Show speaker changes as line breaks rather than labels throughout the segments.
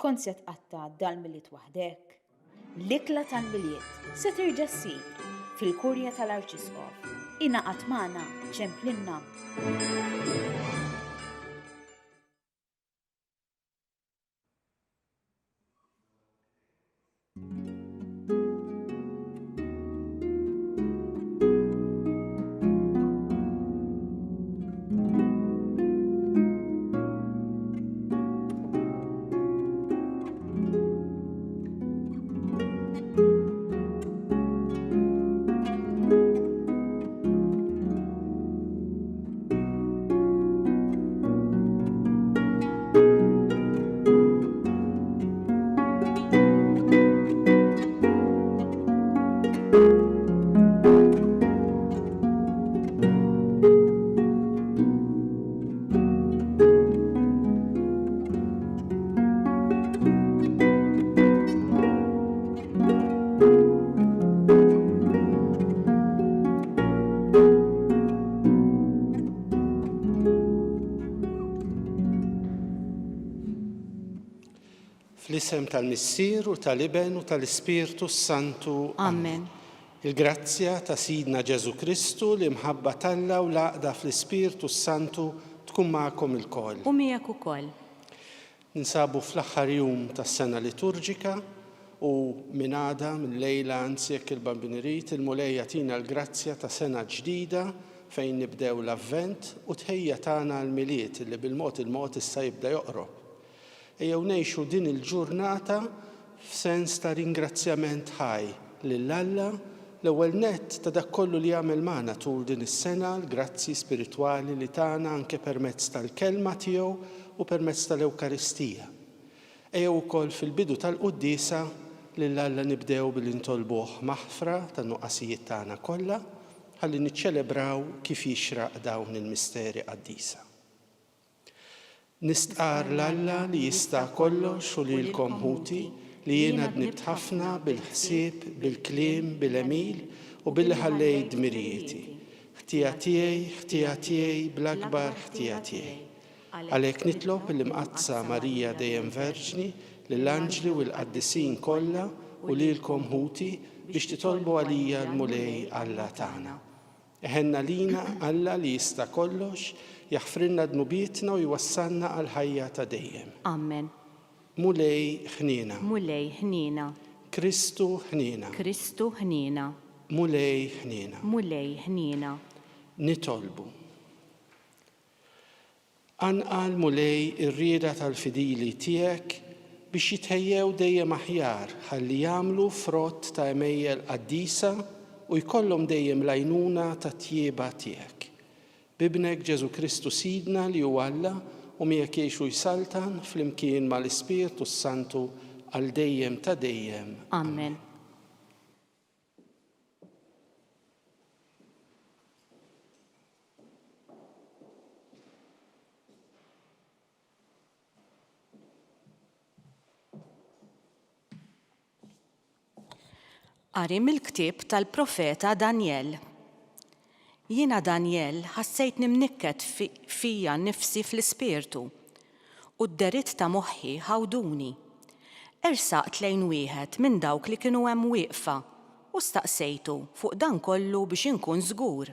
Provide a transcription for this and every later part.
kont se tqatta' dal-miliet waħdek. L-ikla tal-miliet se terġa' ssir fil-kurja tal-Arċisqof. Ingħaqad magħna ċemplinna.
Fl-isem tal-Missier u tal-Iben u tal-Ispirtu Santu.
Amen.
Il-grazzja ta' Sidna Ġesu Kristu li mħabba Alla u l-għaqda fl-Ispirtu Santu tkun magħkom ilkoll.
U miegħek ukoll.
Ninsabu fl-aħħar jum tas-sena liturġika u minn għada mill-lejla anzi jekk il-bambin irid il-mulej jagħtina l-grazzja ta' sena ġdida fejn nibdew l-avvent u tħejja tagħna l-miliet li bil-mod il-mod issa jibda joqrob. Ejjew ngħixu din il-ġurnata f'sens ta' ringrazzjament ħaj lil Alla l-ewwel nett ta' dak kollu li jagħmel magħna tul din is-sena l-grazzi spiritwali li tagħna anke permezz tal-kelma tiegħu u permezz tal-Ewkaristija. Ejjew ukoll fil-bidu tal-Qudiesa lil Alla nibdew billi ntolbuh maħfra tan-nuqqasijiet tagħna kollha ħalli niċċelebraw kif jixraq dawn il-misteri qaddisa. Nistqar l-Alla li jista' kollox u lilkom ħuti li jiena dnibt ħafna bil-ħsieb, bil-kliem, bil-emil u billi ħallejt dmirijieti. Ħtija tiegħi bl-akbar ħtija tiegħi. Għalhekk nitlob il-imqazza Marija dejjem Verġni lill-anġli u l-qaddisin kollha u lilkom ħuti biex titolbu għalija l-mulej Alla tagħna. Eħenna lina Alla li jista' kollox jaħfrilna dnubietna u jwassalna għal ħajja ta' dejjem.
Amen.
Mulej ħniena.
Mulej ħniena.
Kristu ħniena.
Kristu ħniena.
Mulej ħniena.
Mulej ħniena.
Nitolbu. Anqal mulej ir-rieda tal-fidili tiegħek biex jitħejjew dejjem aħjar ħalli jagħmlu frott ta' emejjel qaddisa u jkollhom dejjem l-għajnuna ta' tjieba tiegħek. Bibnek Ġesu Kristu Sidna li huwa Alla u miegħek jgħixu jsaltan flimkien mal-Ispirtu Santu għal dejjem ta' dejjem.
Amen. Qari mill-ktieb tal-profeta Danjel. Jiena Danjel ħassejt nimnikket fija nnifsi fl-ispirtu u d-deritt ta' moħħi ħawduni. Ersaqt lejn wieħed minn dawk li kienu hemm wieqfa u staqsejtu fuq dan kollu biex inkun żgur.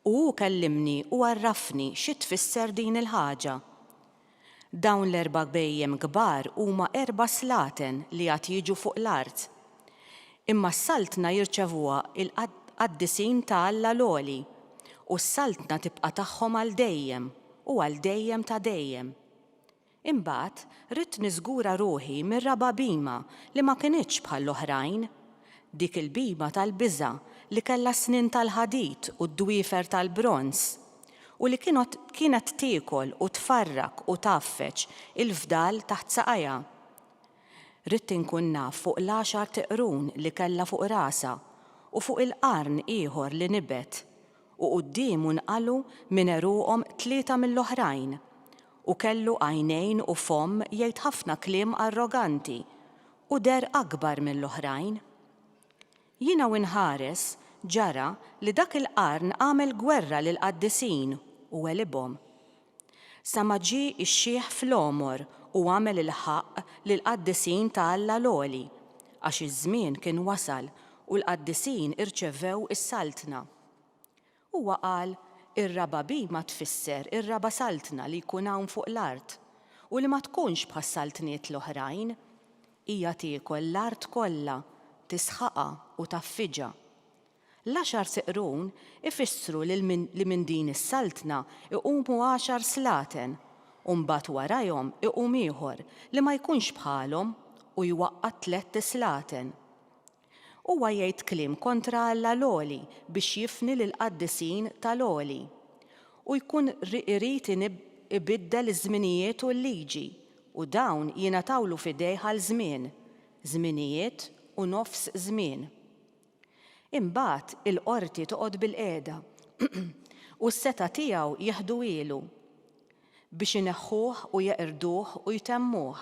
U hu kellimni u għarrafni xi tfisser din il-ħaġa. Dawn l-erba' bejjem kbar huma 4 slaten li għad jiġu fuq l-art. Imma s-saltna jirċevuha il-qaddisin ta' Alla l-għoli u s-saltna tibqa' tagħhom għal dejjem u għal dejjem ta' dejjem. Imbagħad ridt niżgura ruħi mir-raba' bima li ma kinitx bħall-oħrajn, dik il-bima tal-biża' li kellha snin tal-ħadid u d-dwiefer tal-bronz u li kienet tiekol u tfarrak u taffeċ il-fdal taħt saqajja. Ridt inkun naf fuq l-10 tiqrun li kellha fuq rasa u fuq il-qarn ieħor li nibet u qudiemu nqalu minn eruqhom 3 mill-oħrajn u kellu għajnejn u fomm jgħid ħafna kliem arroganti u der akbar mill-oħrajn. Jiena inħares ġara li dak il-qarn għamel gwerra lil qaddisin u għelibhom. Sa ma ġie x-xieħ fl-omor u għamel il-ħaq lill-qaddisin ta' Alla l-għoli, għax iż-żmien kien wasal u l-qaddisin irċevew is-saltna. Huwa qal ir-raba' bima tfisser ir-raba' saltna li jkun hawn fuq l-art u li ma tkunx bħas-saltniet l-oħrajn, hija tiekol l-art kollha, tisħaqha u taffiġa. L-10 siqrun ifissru li minn din is-saltna iqumu 10 slaten u mbagħad warahom iqum ieħor li ma jkunx bħalhom u jwaqqa' 3 slaten. Huwa jgħid kliem kontra Alla l-għoli biex jifni lill-qaddisin tal-għoli u jkun irid ibiddel iż-żminijiet u l-liġi u dawn jingħatawlu f'idejh għal żmien, żminijiet u nofs żmien. Imbagħad il-qorti toqgħod bil-qiegħda u s-seta tiegħu jieħdu ilu biex ineħħuh u jeqirduh u jtemmuh.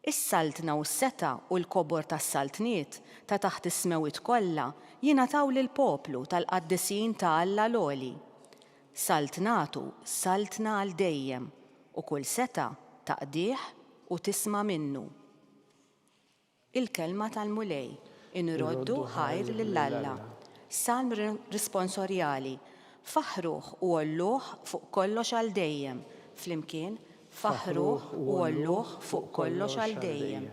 Is-saltna u s-seta u l-kobor tas-saltniet ta' taħt is-smewit kollha jingħataw lill-poplu tal-qaddisin ta' Alla l-għoli. Saltnatu saltna għal dejjem u kull seta taqdih u tisma' minnu. Il-kelma tal-mulej. Inroddu ħajr lill-Alla. Salm risponsorjali. Faħruh u għolluh fuq kollox għal dejjem. Flimkien, faħruh u għolluh fuq kollox għal dejjem.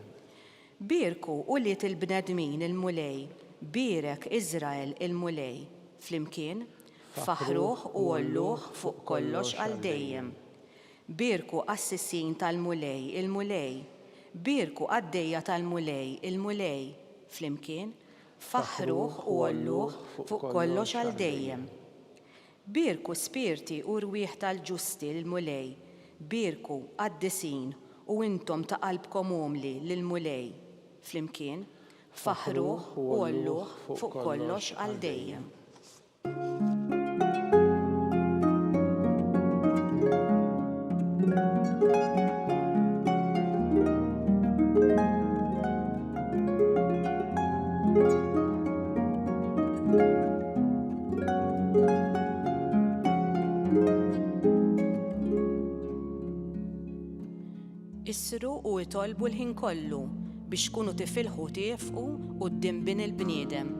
Birku u liet il-bnedmin il-mulej. Birek Iżrael il-mulej. Flimkien, faħruh u għolluh fuq kollox għal dejjem. Birku assissin tal-mulej il-mulej. Birku għaddejja tal-mulej il-mulej. Flimkien, faħruh u għolluh fuq kollox għal dejjem. Birku spirti u rwieħ tal-ġusti l-mulej, birku qaddisin u intom ta' qalbkom umli l-mulej. Flimkien, faħruh u għolluh fuq kollox għal dejjem. Issru u jtolbu l-ħin kollu biex tkunu tifilħu tiefqu quddiem bin il-bniedem.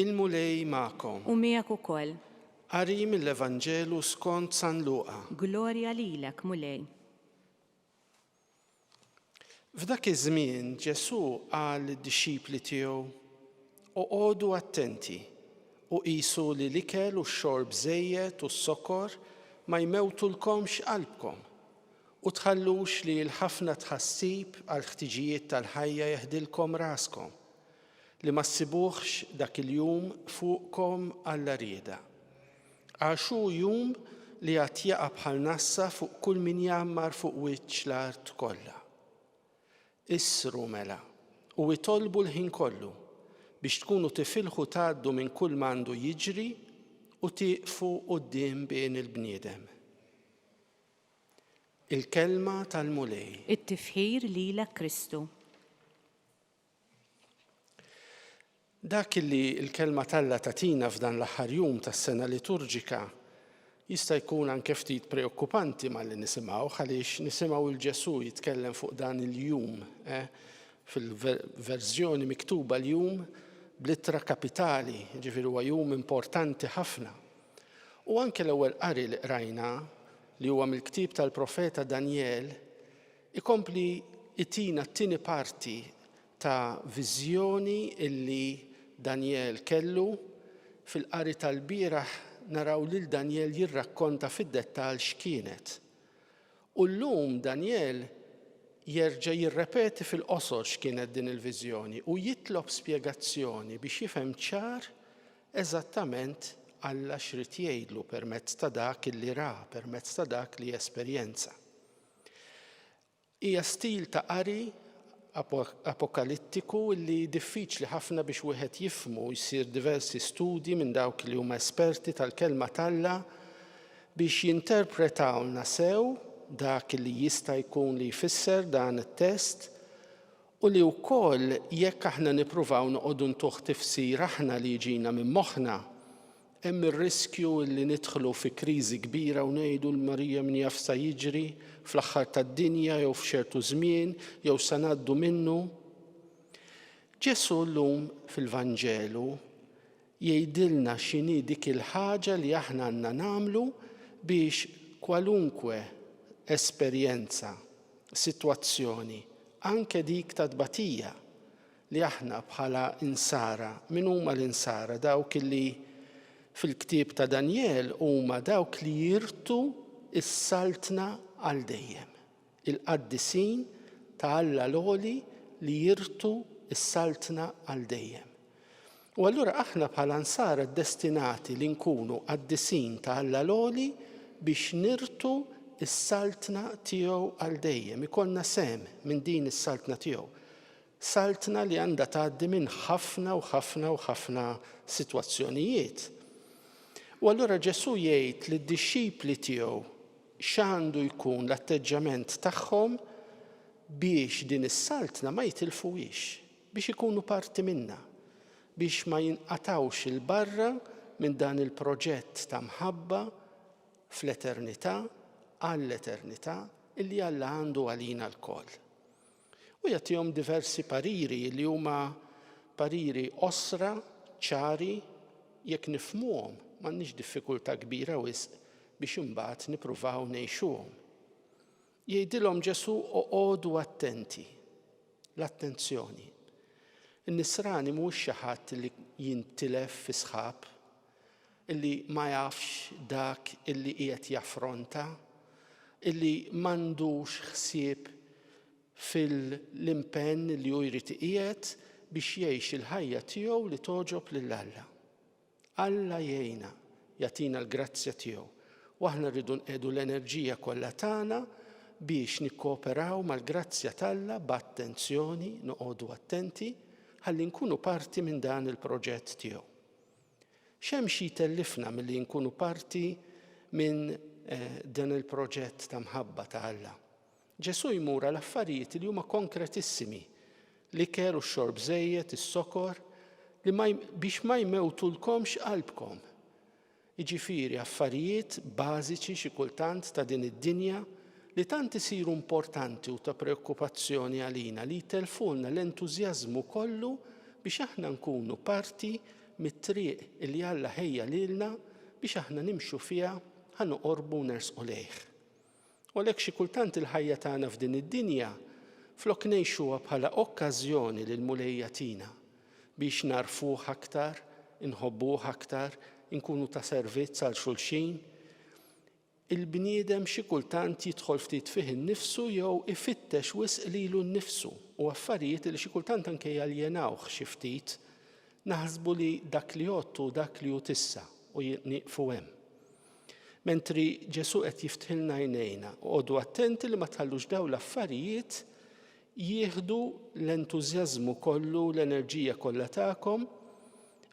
Il-mulej ma'kom.
U miegħek ukoll.
Qari mill-Evanġelu skont San Luqa.
Glorja lilek, mulej.
F'dak iż-żmien Ġesu qal lid-dixxipli tiegħu oqgħodu attenti u qisu li l-ikel u x-xorb żejjed u s-sokor ma jmewtulkomx qalbkom u tħallux li l-ħafna tħassib għal ħtiġijiet tal-ħajja jeħdilkom raskom li ma ssibuħx dak il-jum fuqkom Alla rieda. Għax hu jum li għad jaqa' bħal nassa fuq kull min jammar fuq wiċċ l-art kollha. Issru mela u jtolbu l-ħin kollu biex tkunu tifilħu tgħaddu minn kull m'għandu jiġri u tieqfu quddiem bejn il-bniedem. Il-kelma tal-mulej.
It-tifħir lilek Kristu.
Dak li l-kelma talla tatina f'dan l-aħħar jum tas-sena liturġika jista' jkun anke ftit preokkupanti malli nisimgħu għaliex nisimgħu l-Ġesu jitkellem fuq dan il-jum fil-verżjoni miktuba l-jum bl-ittra kapitali, ġifieri huwa jum importanti ħafna. U anke l-ewwel qari li qrajna li huwa mill-ktieb tal-profeta Danjel ikompli itina t-tieni parti ta' viżjoni illi Danjel kellu. Fil-qari tal-bieraħ naraw lil Danjel jirrakkonta fid-dettall x'kienet. U llum Danjel jerġa' jirrepeti fil-qosor x'kienet din il-viżjoni u jitlob spjegazzjoni biex jifhem ċar eżattament Alla x'rid jgħidlu permezz ta' dak illi ra, permezz ta' dak li esperjenza. Hija stil ta' qari apokalittiku li diffiċli ħafna biex wieħed jifhmu, jsir diversi studji minn dawk li huma esperti tal-kelma talla biex jinterpretawlna sew dak li jista' jkun li jfisser dan it-test u li wkoll jekk aħna nippruvaw noqogħdu ntuħ tifsir aħna li jiġina minn moħħna, hemm ir-riskju li nidħlu fi kriżi kbira u ngħidu l-Marija min jaf sa jiġri fl-aħħar tad-dinja jew f'ċertu żmien jew sa ngħaddu minnu. Ġesu llum fil-Vanġelu jgħidilna x'inhi dik il-ħaġa li aħna għandna nagħmlu biex kwalunkwe esperjenza, sitwazzjoni, anke dik ta' tbatija li aħna bħala insara, min huma l-insara dawk li fil-ktieb ta' Danjel huma dawk li jirtu is-saltna għal dejjem. Il-qaddisin ta' Alla l-għoli li jirtu is-saltna għal dejjem. U allura aħna bħala nsara destinati li nkunu qaddisin ta' Alla l-għoli biex nirtu is-saltna tiegħu għal dejjem. Ikollna sem minn din is-saltna tiegħu. Saltna li għandha tgħaddi minn ħafna u ħafna u ħafna sitwazzjonijiet. U allura Ġesu jgħid li d-dixxipli tiegħu x'għandu jkun l-atteġġament tagħhom biex din is-saltna ma jitilfuhiex, biex ikunu parti minnha, biex ma jinqatawx il-barra minn dan il-proġett ta' mħabba fl-eternità għall-eternità illi Alla għandu għalina l-koll. U jagħtihom diversi pariri li huma pariri osra, ċari, jekk nifhmuhom m'għandniex diffikultà kbira wisq biex imbagħad nippruvaw ngħixuhom. Jgħidilhom Ġesu oqgħodu attenti, l-attenzjoni. In-nisrani mhuwiex xi ħadd li jintilef fi sħab, illi ma jafx dak illi qiegħed jaffronta, illi m'għandux ħsieb fil-impenn li hu jrid iqiegħed biex jgħix il-ħajja tiegħu li toġob lil Alla. Alla jgħinna, jagħtina l-grazzja tiegħu. U aħna rridu nqedu l-enerġija kollha tagħna biex nikkooperaw mal-grazzja t'Alla b'attenzjoni, noqogħdu attenti ħalli nkunu parti minn dan il-proġett tiegħu. X'hemm xi jtellifna milli nkunu parti minn dan il-proġett ta' mħabba ta' Alla. Ġesu jmura l-affarijiet li huma konkretissimi, l-iker u x-xorb żejjed, is-sokor, li biex ma jmewtulkomx qalbkom. Jiġifieri affarijiet bażiċi xi kultant ta' din id-dinja li tant isiru importanti u ta' preokkupazzjoni għalina li jtelfulna l-entużjażmu kollu biex aħna nkunu parti mit-triq li Alla ħejja lilna biex aħna nimxu fiha ħanoqorbu nersqu lejh. U għalhekk xi kultant il-ħajja tagħna f'din id-dinja flok ngħixuha bħala okkażjoni lil Mulejja tina biex narfuh aktar, inħobbuh aktar, inkunu ta' servizz għal xulxin. Il-bniedem xi kultant jidħol ftit fih innifsu jew ifittex wisq lilu nnifsu u affarijiet li xi kultant anke jaljenawh xi ftit naħsbu li dak li jgħottu dak li hu tissa u nieqfu hemm. Mentri Ġesu qed jiftħilna għajnejna, għodu attenti li ma tħallux dawn l-affarijiet jieħdu l-entużjażmu kollu, l-enerġija kollha tagħkom,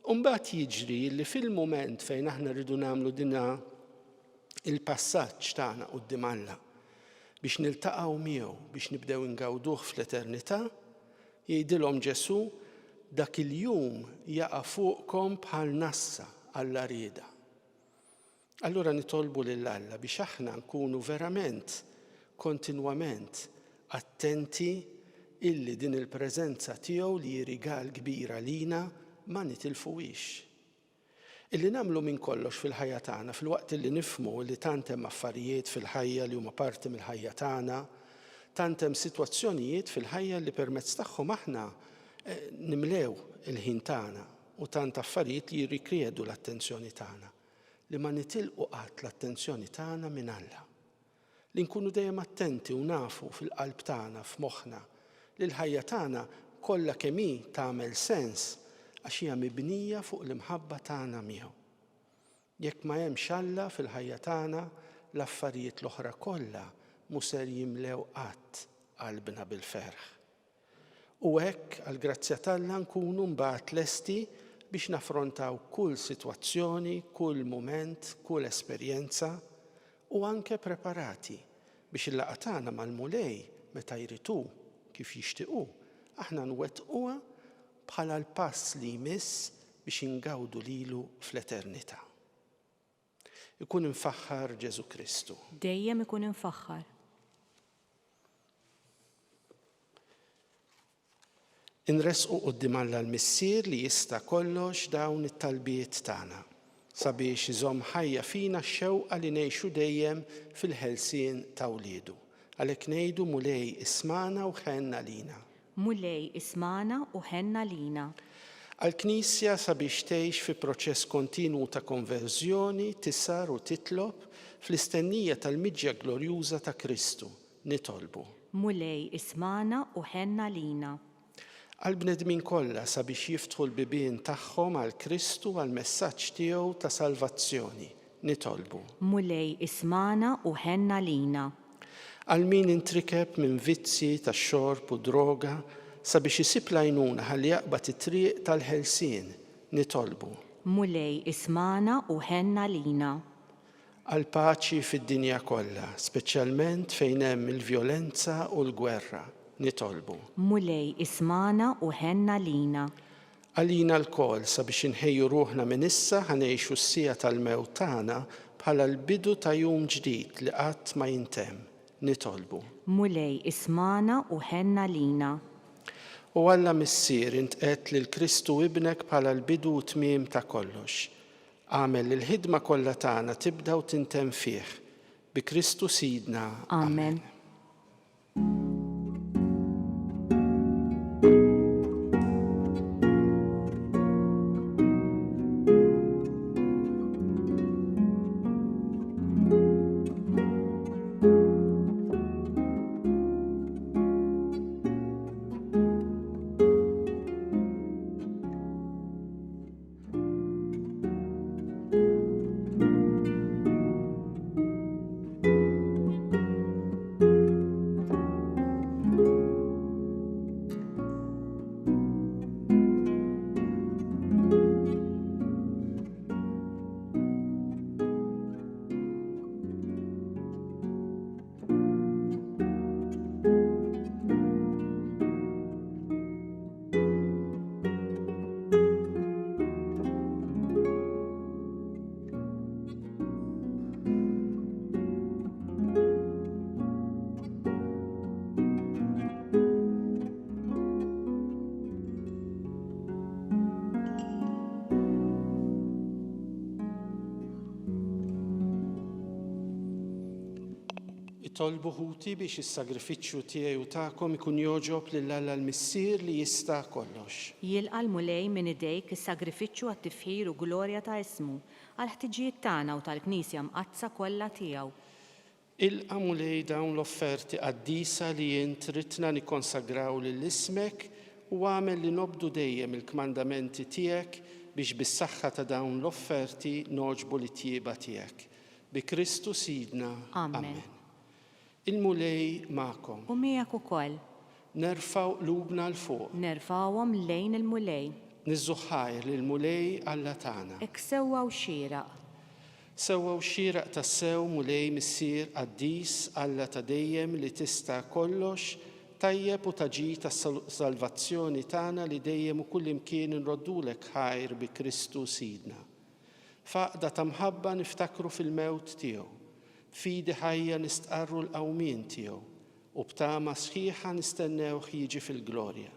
u mbagħad jiġri li fil-mument fejn aħna rridu nagħmlu dinha il-passaġġ tagħna quddiem Alla biex niltaqgħu miegħu biex nibdew ingawduh fl-eternità, jgħidilhom Ġesu dak il-jum jaqa' fuqkom bħal nassa Alla rieda. Allura nitolbu lil Alla biex aħna nkunu verament kontinwament attenti illi din il-preżenza tiegħu li rigal kbira lina ma nitilfuhiex. Illi nagħmlu minn kollox fil-ħajja tagħna fil-waqt illi nifhmu li tant hemm affarijiet fil-ħajja li huma parti mill-ħajja tagħna, tant hemm sitwazzjonijiet fil-ħajja li permezz tagħhom aħna nimlew il-ħin tagħna u tant affarijiet li jirrikjedu l-attenzjoni tagħna li ma nitilqu qatt l-attenzjoni tagħna minn Alla. Li nkunu dejjem attenti u nafu fil-qalb tagħna f'moħħna li l-ħajja tagħna kollha kemm hi tagħmel sens għax hija mibnija fuq l-imħabba tagħna miegħu. Jekk ma hemmx Alla fil-ħajja tagħna, l-affarijiet l-oħra kollha mhux ser jimlew qatt qalbna bil-ferħ. U hekk għall-grazzja tagħna nkunu mbagħad lesti biex naffrontaw kull sitwazzjoni, kull mument, kull esperjenza u anke preparati biex il-laqgħa tagħna mal-mulej meta jritu kif jixtiequ aħna nwettquha bħala l-pass li jmiss biex ingawdu lilu fl-eternità. Ikun infaħħar Ġesu Kristu.
Dejjem ikun infaħħar.
Inresqu quddiem Alla l-Missier li jista' kollox dawn it-talbiet tagħna sabiex iżomm ħajja fina x-xewqa li ngħixu dejjem fil-ħelsien ta' wliedu. Għalhekk ngħidu mulej ismana u ħenna lina.
Mulej ismana u ħenna lina.
Għall-Knisja sabiex tgħix fi proċess kontinwu ta' konverżjoni tisar u titlob fl-istennija tal-miġja glorjuża ta' Kristu nitolbu.
Mulej ismana u ħenna lina.
Għall-bnedmin kollha sabiex jiftħu l-bibien tagħhom għal Kristu għal messaġġ tiegħu ta' salvazzjoni nitolbu.
Mulej ismana u ħenna lina.
Għal min intrikeb minn vizzi ta' xorb u droga sabiex isib lajnuna ħalli jaqbad it-triq tal-ħelsien nitolbu.
Mulej ismana u ħenna lina.
Għal paċi fid-dinja kollha, speċjalment fejn hemm il-vjolenza u l-gwerra nitolbu.
Mulej ismana u ħenna lina.
Għalina l-kol sabiex inħejju ruħna minn issa ħanejxu s-sija tal-mewt tagħna bħala l-bidu ta' jum ġdid li qatt ma jintemm nitolbu.
Mulej ismana u ħenna lina.
U Alla Missier intqed lil Kristu ibnek bħala l-bidu u tmiem ta' kollox. Għamel il-ħidma kollha tagħna tibda u tintemm fih. Bi Kristu Sidna.
Amen.
Tolbu ħuti biex is-sagrifiċċju tiegħi u tagħkom ikun joġob lil Alla l-Missier li jista' kollox.
Jilqa' l-mulej minn idejk is-sagrifiċċju għat-tifħir u glorja ta' ismu għal ħtiġijiet tagħna u tal-Knisja mqazza kollha tiegħu.
Ilqa' mulej dawn l-offerti qaddisa li jien tridna nikkonsagraw lill-ismek u għamel li nobdu dejjem il-kmandamenti tiegħek biex bis-saħħa ta' dawn l-offerti noġbu l-tjieba tiegħek. Bi Kristu Sidna.
Amen.
Il-mulej ma'kom.
U miegħek ukoll.
Nerfaw qlubna l-fuq.
Nerfawhom lejn il-mulej.
Niżuħħajr lill-mulej Alla tagħna.
Ek sewwa u xieraq.
Sewwa u xieraq tas-sew mulej Missier qaddis Alla ta' dejjem li tista' kollox tajjeb u taġi tas-salvazzjoni tagħna li dejjem u kull imkien inroddulek ħajr bi Kristu Sidna. Faqda ta' mħabba niftakru fil-mewt tiegħu. Fidi ħajja nistqarru l-qawmien tiegħu u b'tama sħiħa nistennewh jiġi fil-glorja.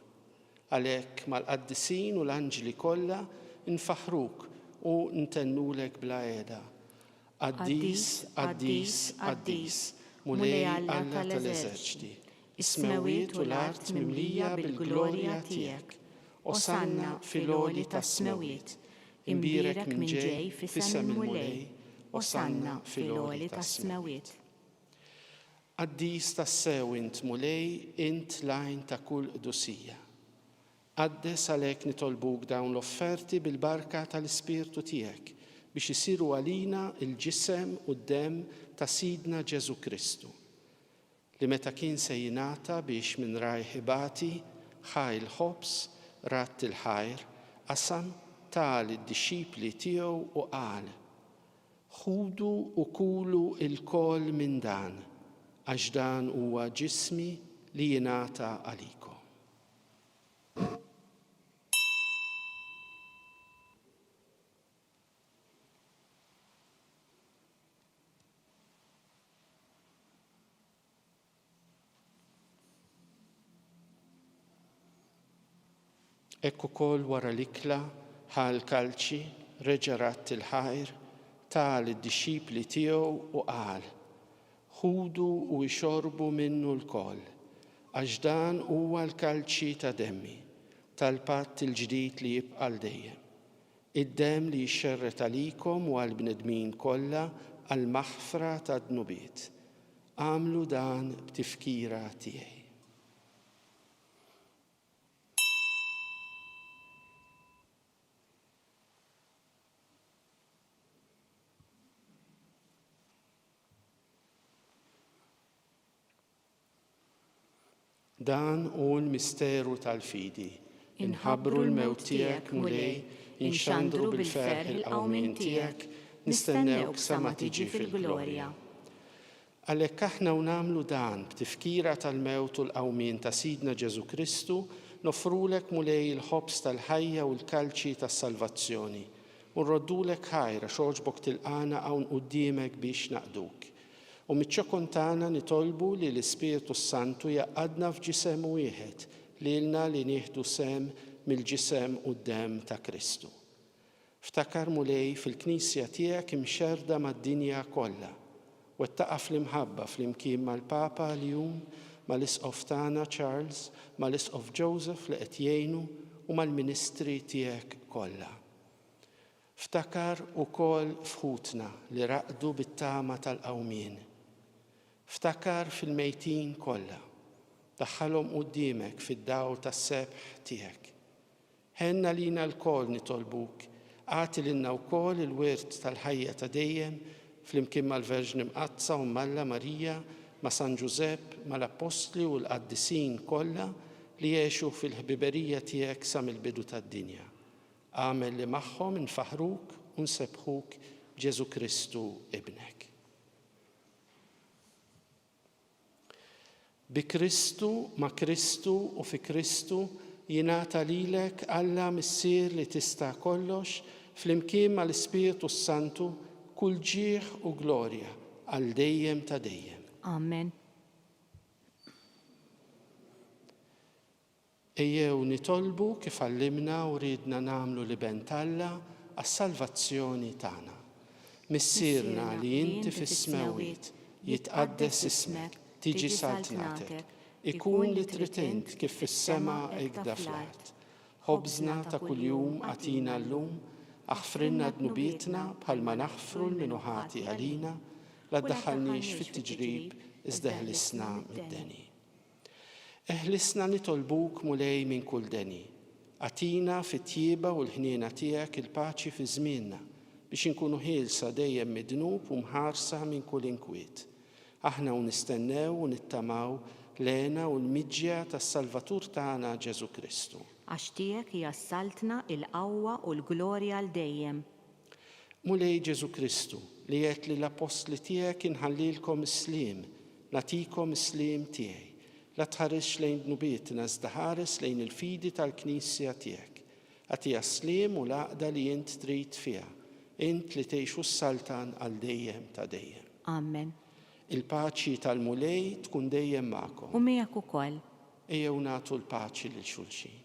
Għalhekk mal-qaddisin u l-anġli kollha nfaħruk u ntennulek bla qiegħda. Qaddis, qaddis, qaddis, mulej Alla tal-eżerċiti. Is-smawiet u l-art mimlija bil-glorja tiegħek. Osanna fil-għoli tas-smawiet. Imbierek minn ġej fis-sem il-mulej. Osanna fil-għoli tas-smawiet. Qaddis tas-sew int mulej, int lajn ta' kull qdusija. Qaddes għalhekk nitolbuk dawn l-offerti bil-barka tal-Ispirtu tiegħek biex isiru għalina il-ġisem u d-demm ta' Sidna Ġesu Kristu, li meta kien se jingħata biex minn rajħ ibati ħaj il-ħobs, rat il-ħajr, qasam tal id-dixxipli tiegħu u qal: ħudu u kulu il-kol minn dan, għax dan huwa ġismi li jingħata għalikom. Ekku kol wara l-ikla ħal kalċi reġa' rat il-ħajr tal id-dixxipli tiegħu u qal: ħudu u jxorbu minnu l-kol, għax dan huwa l-kalċi ta' demmi tal-patt il-ġdid li jibqa' l dejjem. Id-demm li jxerret għalikom u għall-bnedmin kollha għal maħfra ta' dnubiet. Għamlu dan b'tifkira tiegħi. Dan hu l-misteru tal-fidi. Inħabbru l-mewt tiegħek mulej, inxandru bil-ferħ il-qawmien tiegħek, nistennewk sa ma tiġi fil-glorja. Għalhekk aħna nagħmlu dan b'tifkira tal-mewt u l-qawmien ta' Sidna Ġesu Kristu, nofrulek mulej il-ħobs tal-ħajja u l-kalċi tas-salvazzjoni u nroddulek ħajra xogħġbok tilqana hawn quddiemek biex naqduk. U miċ-ċokon tagħna nitolbu li l-Ispiritu Santu jaqgħadna f'ġisem wieħed lilna li nieħdu sem mill-ġisem u d-demm ta' Kristu. Ftakar mulej fil-Knisja tiegħek imxerda mad-dinja kollha u ttaqa' fl-imħabba flimkien mal-Papa l-jum, mal-Isqof tagħna Charles, mal-Isqof Joseph li qed jgħinu u mal-Ministri tiegħek kollha. Ftakar ukoll fħutna li raqdu bit-tama tal-qawmien. Ftakar fil-mejtin kollha, daħħalhom quddiemek fid-dawl tas-sebħ tiegħek. Ħenna lina l-kol nitolbuk, għati lilna wkoll il-wirt tal-ħajja ta' dejjem flimkien mal-Verġni Mqazza u Malla Marija, ma' San Ġusepp, mal-Apostli u l-Qaddisin kollha li jgħixu fil-ħbiberija tiegħek sa mill-bidu tad-dinja. Għamel li magħhom nfaħruk u nsebħuk b'Ġesu Kristu ibnek. Bi Kristu, ma' Kristu u fi Kristu jingħata lilek Alla missier li tista' kollox flimkien mal-Ispiritu Santu kull ġieħ u glorja għal dejjem ta' dejjem.
Amen.
Ejjew nitolbu kif għallimna u ridna nagħmlu li bent Alla għas-salvazzjoni tagħna. Missierna li inti fis-smawiet jitqaddes ismek, tiġi saltnatek, ikun li tritint kif fis-sema hekk fl-art. Ħobżna ta' kuljum għatina llum, aħfrinna dnubietna bħalma naħfru l-minuħati għalina, la ddaħħalniex fit-tiġrib iżda ħlisna mid-deni. Eħlisna nitolbuk mulej minn kull deni. Għatina fit-tjieba u l-ħniena tiegħek il-paċi fi żmienna biex inkunu ħielsa dejjem midnub u mħarsa minn kull inkwiet. Aħna nistennew u nittamaw lena u l-miġġja tas-Salvatur tagħna Ġesu Kristu.
Għax tiegħek hija s-saltna il-qawwa u l-glorja għal dejjem.
Mulej Ġesu Kristu li qed li l-apostli tiegħek inħallilkom is-sliem, nagħtikom is-sliem tiegħi. La tħares lejn dnubietna iżda ħares lejn il-fidi tal-Knisja tiegħek. Għatija sliem u l-għaqda li int trid fiha, int li tgħixu s-saltan għal dejjem ta' dejjem.
Amen.
Il-paċi tal-mulej tkun dejjem magħkom.
U miegħek ukoll.
Ejjew nagħtu l-paċi lil xulxin.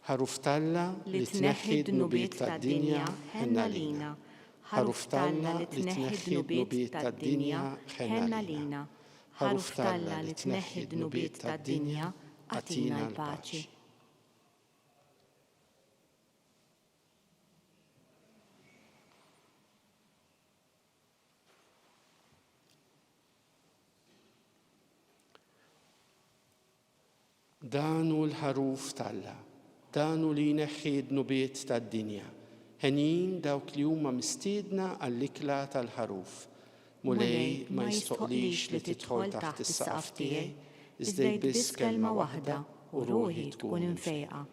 Ħaruf Talla li tneħħi d-nubiet tad-dinja ħenna lina. Ħaruf Talla li tneħħi d-nubiet tad-dinja ħenna lina. Ħaruf Talla li tneħħi d-nubiet tad-dinja għatina l-paċi. Danu l-ħaruf Talla, danu li jneħħi d-nubiet tad-dinja, ħenin dawk li huma mistiedna għall-ikla tal-ħaruf. mulej ma jistoqlix li tidħol taħt is-saqaf tiegħi, iżdejt biss kelma waħda u ruħi tkun infejqa.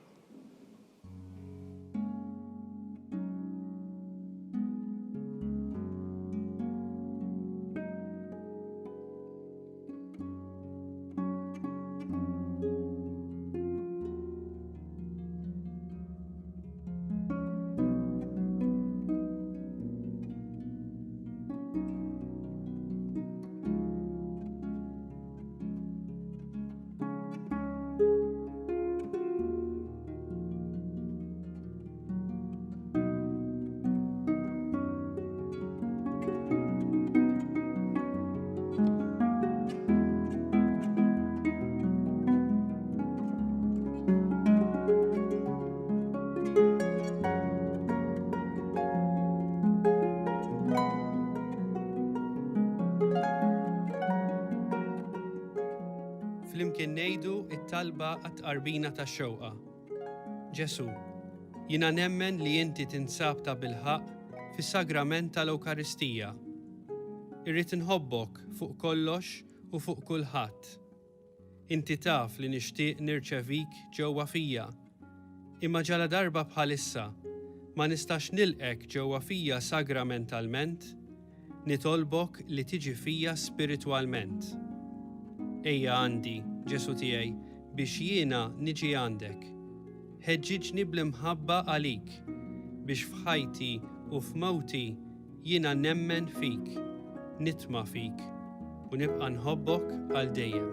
Flimkien ngħidu t-talba għat-tqarbina tax-xewqa. Ġesu, jiena nemmen li inti tinsab ta' bilħaq fis-sagrament tal-Ewkaristija. Irrid inħobbok fuq kollox u fuq kulħadd. Inti taf li nixtieq nirċevik ġewwa fija. Imma ġala darba bħalissa ma nistax nilqek ġewwa fija sagramentalment, nitolbok li tiġi fija spiritwalment. Ejja għandi, Ġesu tiegħi, biex jiena niġi għandek. Ħeġġiġni bl-imħabba għalik, biex f'ħajti u f'mewti jiena nemmen fik, nitma' fik u nibqa' nħobbok għal dejjem.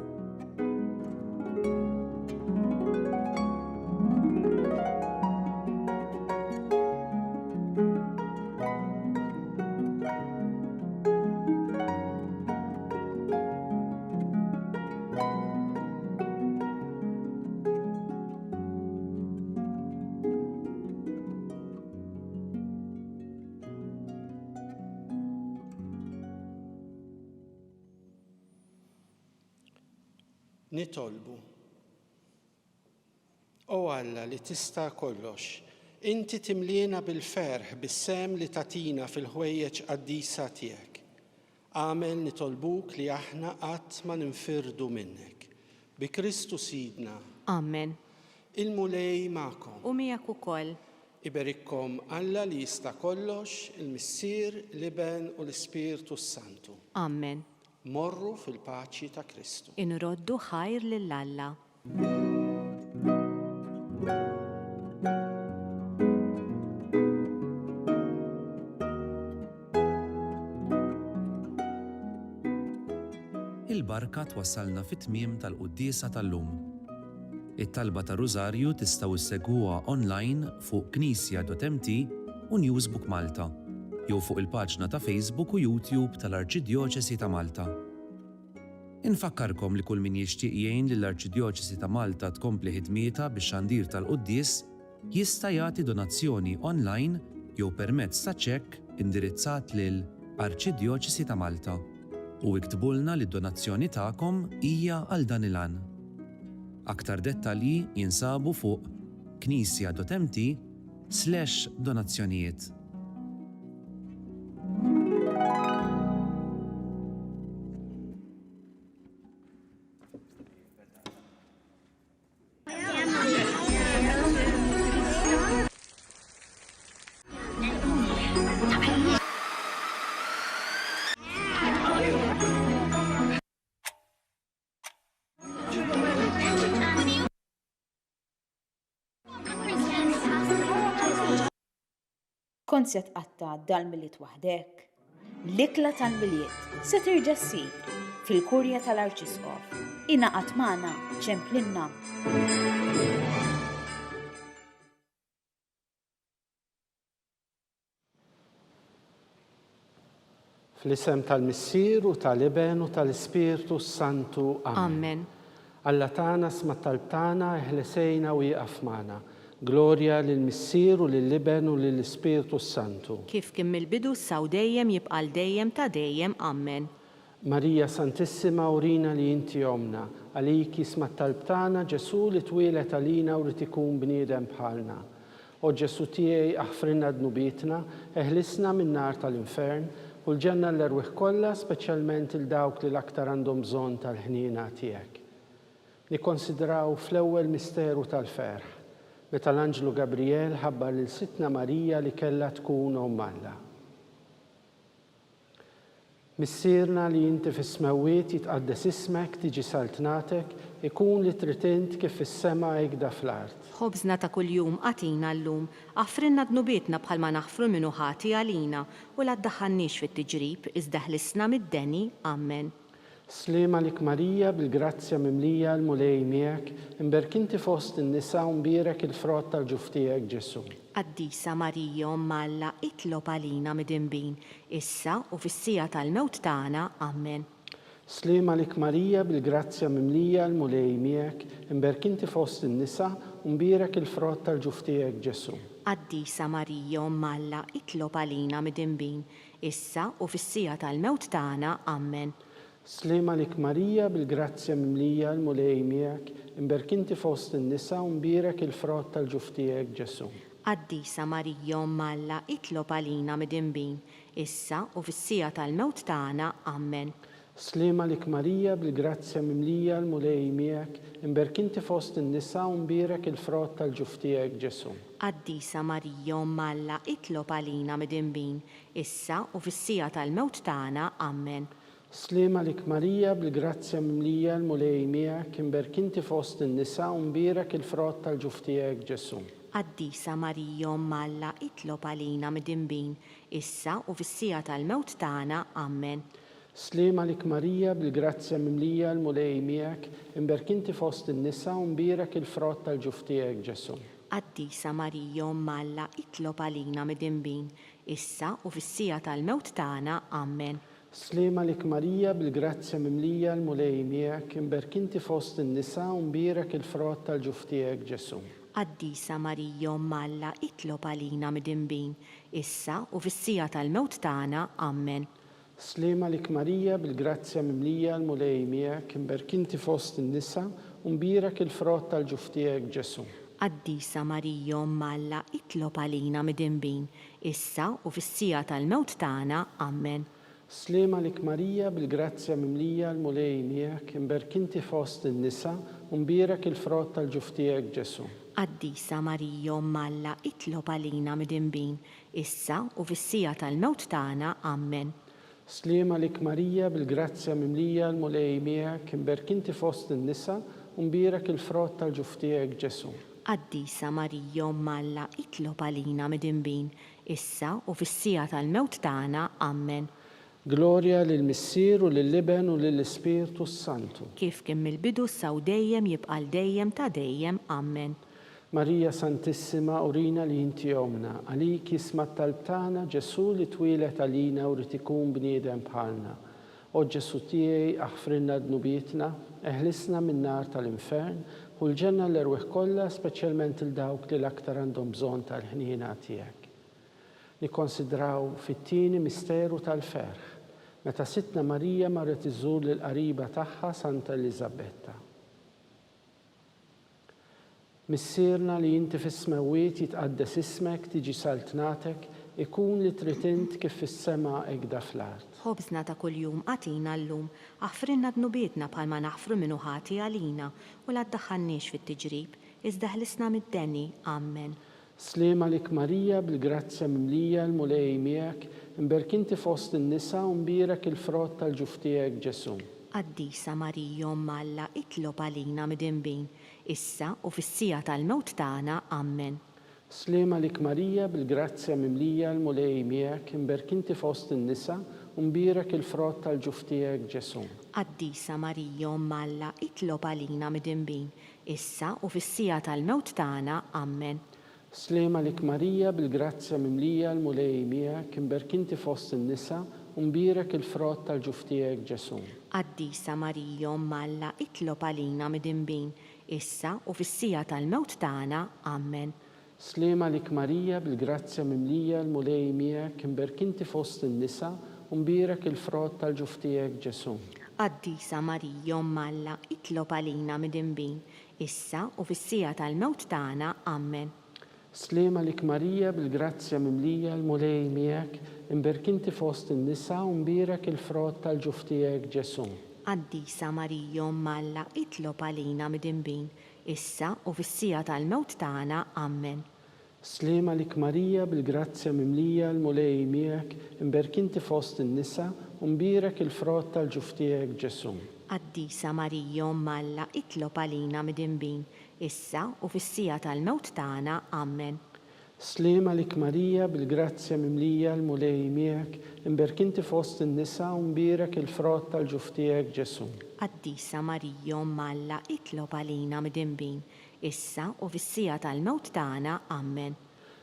Nitolbu. O Alla li tista' kollox, inti timliena bil-ferħ bis-sem li tatina fil-ħwejjeġ qaddisa tiegħek. Għamel nitolbuk li aħna qatt ma ninfirdu minnek. Bi Kristu Sidna.
Amen.
Il-mulej magħkom.
U miegħek ukoll.
Iberikkom Alla li jista' kollox, il-Missier, l-Iben u l-Ispirtu Santu.
Amen.
Morru fil-paċi ta' Kristu.
Inroddu ħajr lill-Alla.
Il-barka twassalna fit-tmiem tal-quddiesa tal-lum. It-talba ta' Rużarju tistgħu issegwuha online fuq knisja.mt u Newsbook Malta, jew fuq il-paġna ta' Facebook u YouTube tal-Arċidjoċesi ta' Malta. Infakkarkom li kull min jixtieq jgħin lill-Arċidjoċesi ta' Malta tkompli ħidmietha bix-xandir tal-quddies jista' jagħti donazzjoni online jew permezz ta' ċekk indirizzat lil Arċidjoċesi ta' Malta u iktbulna li d-donazzjoni tagħkom hija għal dan il-għan. Aktar dettalji jinsabu fuq knisja.mt/donazzjonijiet.
Kont se tqatta' dal-miliet waħdek? L-ikla tal-miliet se terġa' ssir fil-kurja tal-Arċisqof. Ingħaqad magħna ċemplinna.
Fl-isem tal-Missier u tal-Iben u tal-Ispirtu Santu.
Amen.
Alla tagħna sma' talb tagħna eħlesejna u jieqaf magħna. Glorja lill-Missier u lill-Iben u lill-Ispirtu Santu.
Kif kien mill-bidu saw dejjem jibqa' dejjem ta' dejjem. Amen.
Marija Santissima urina li inti omna, għaliki sma' talb tagħna Ġesu li twilet għalina u rid ikun bniedem bħalna. O Ġesu tiegħi aħfrinna dnubietna, eħlisna min-nar tal-infern, u l-ġenna l-erwieħ kollha, speċjalment il-dawk li l-aktar għandhom bżonn tal-ħniena tiegħek. Nikkonsidraw fl-ewwel misteru tal-ferħ, meta l-Anġlu Gabriel ħabbar lil Sitna Marija li kellha tkun Omm Alla. Missierna li inti fis-smewwiet jitqaddes ismek, tiġi saltnatek, ikun li trid int kif fis-sema hekk fl-art.
Ħobżna ta' kuljum għatina llum, għafrinna dnubietna bħalma naħfru minnu ħati għalina u la ddaħħalniex fit-tiġrib, iżda ħlisna mid-deni, Amen.
Slima lik Marija bil-grazzja mimlija l-mulej miegħek, imberkinti fost in-nisa u mbierek il-frott tal-ġuf tiegħek Ġesu.
Qaddisa Marija Omm Alla, itlob għalina mid-inbin, issa u fis-sija tal-mewt tagħna, Amen.
Slima lik Marija bil-grazzja mimlija l-mulej miegħek, imberkinti fost in-nisa u mbierek il-frott tal-ġuf tiegħek Ġesu.
Qaddisa Marija Omm Alla, itlob għalina mid-inbin, issa u fis-sija tal-mewt tagħna, Amen.
Slima lik Marija bil-grazzja mimlija l-mulej miegħek, imberkinti fost in-nisa u mbierek il-frott tal-ġuf tiegħek Ġesu.
Qaddisa Marija Omm Alla, itlob għalina mid-inbin, issa u fis-sija tal-mewt tagħna, Amen.
Slima lik Marija bil-grazzja mimlija l-mulej miegħek, imberkinti fost in-nisa u mbierek il-frott tal-ġuf tiegħek Ġesu.
Qaddisa Marija Omm Alla, itlob għalina mid-inbin, issa u fis-sija tal-mewt tagħna, Amen.
Slima lik Marija bil-grazzja mimlija l-mulej miegħek, imberkinti fost in-nisa u mbierek il-frott tal-ġuf tiegħek Ġesu.
Qaddisa Marija Omm Alla, itlob għalina mid-inbin, issa u fis-sija tal-mewt tagħna, Amen.
Slima lik Marija bil-grazzja mimlija l-mulej miegħek, imberkinti fost in-nisa u mbierek il-frott tal-ġuf tiegħek Ġesu.
Qaddisa Marija Omm Alla, itlob għalina mid-inbin, issa u fis-sija tal-mewt tagħna, Amen.
Slima lik Marija bil-grazzja mimlija l-mulej miegħek, imberkinti fost in-nisa u mbierek il-frott tal-ġuf tiegħek Ġesu.
Qaddisa Marija Omm Alla, itlob għalina mid-inbin, issa u fis-sija tal-mewt tagħna, Amen.
Slima lik Marija bil-grazzja mimlija l-mulej miegħek, imberkinti fost in-nisa u mbierek il-frott tal-ġuf tiegħek Ġesu.
Qaddisa Marija Omm Alla, itlob għalina mid-inbin, issa u fis-sija tal-mewt tagħna, Amen.
Slima lik Marija bil-grazzja mimlija l-mulej miegħek, imberkinti fost in-nisa u mbierek il-frott tal-ġuf tiegħek Ġesu.
Qaddisa Marija Omm Alla, itlob għalina mid-inbin, issa u fis-sija tal-mewt tagħna, Amen.
Slima lik Marija bil-grazzja mimlija l-mulej miegħek, imberkinti fost in-nisa u mbierek il-frott tal-ġuf tiegħek Ġesu.
Qaddisa Marija Omm Alla, itlob għalina mid-inbin, issa u fis-sija tal-mewt tagħna, Amen.
Gloria lill-Missier u lill-Iben u lill-Ispirtu Santu.
Kif kien mill-bidu saw dejjem jibqa' dejjem ta' dejjem, Amen.
Marija Santissima, urina li inti omna, għalik jisma' talb tagħna Ġesu li twilet għalina u rid ikun bniedem bħalna. O Ġesu tiegħi aħfrinna dnubietna, eħlisna min-nar tal-infern u l-ġenna l-erwieħ kollha, speċjalment il dawk li l-aktar għandhom bżonn tal-ħniena tiegħek. Nikkonsidraw fit-tieni misteru tal-ferħ, meta Sitna Marija marret iżżur lill-qariba tagħha Santa Elisabetta. Missierna li inti fis-smewwiet jitqaddes ismek, tiġi saltnatek, ikun li trid int kif fis-sema hekk fl-art.
Ħobżna ta' kuljum għatina llum, aħfrinna dnubietna bħalma naħfru minnu ħati għalina u la ddaħħalniex fit-tiġrib, iżda ħlisna mid-deni, Amen.
Slima lik Marija bil-grazzja mimlija l-mulej miegħek, imberkinti fost in-nisa u mbierek il-frott tal-ġuf tiegħek Ġesu.
Qaddisa Marija Omm Alla, itlob għalina mid-inbin, issa u fis-sija tal-mewt tagħna, Amen.
Slima lik Marija bil-grazzja mimlija l-mulej miegħek, imberkinti fost in-nisa u mbierek il-frott tal-ġuf tiegħek Ġesu.
Qaddisa Marija Omm Alla, itlob għalina mid-inbin, issa u fis-sija tal-mewt tagħna, Amen.
Slima lik Marija bil-grazzja mimlija l-mulej miegħek, imberkinti fost in-nisa u mbierek il-frott tal-ġuf tiegħek Ġesu.
Qaddisa Marija Omm Alla, itlob għalina mid-inbin, issa u fis-sija tal-mewt tagħna, Amen.
Slima lik Marija bil-grazzja mimlija l-mulej miegħek, imberkinti fost in-nisa u mbierek il-frott tal-ġuf tiegħek Ġesu.
Qaddisa Marija Omm Alla, itlob għalina mid-inbin, issa u fis-sija tal-mewt tagħna, Amen.
Slema lik Marija bil-grazzja mimlija l-mulej miegħek, imberkinti fost in-nisa u mbierak il-frott tal-ġuf tiegħek Ġesu.
Qaddisa Marija Umm Alla, itlob għalina mid-inbin, issa u fis-sija tal-mewt tagħna. Amen.
Slema lik Marija bil-grazzja mimlija l-mulej miegħek, imberkinti fost in-nisa u mbierak il-frott tal-ġuf tiegħek Ġesu.
Qaddisa Marija Umm Alla, itlob għalina mid-inbin, issa u fis-sija tal-mewt tagħna. Amen.
Slema lik Marija bil-grazzja mimlija l-mulej miegħek, imberkinti fost in-nisa u mbierak il-frott tal-ġuf tiegħek Ġesu.
Qaddisa Marija Umm Alla, itlob għalina mid-inbin, issa u fis-sija tal-mewt tagħna. Amen.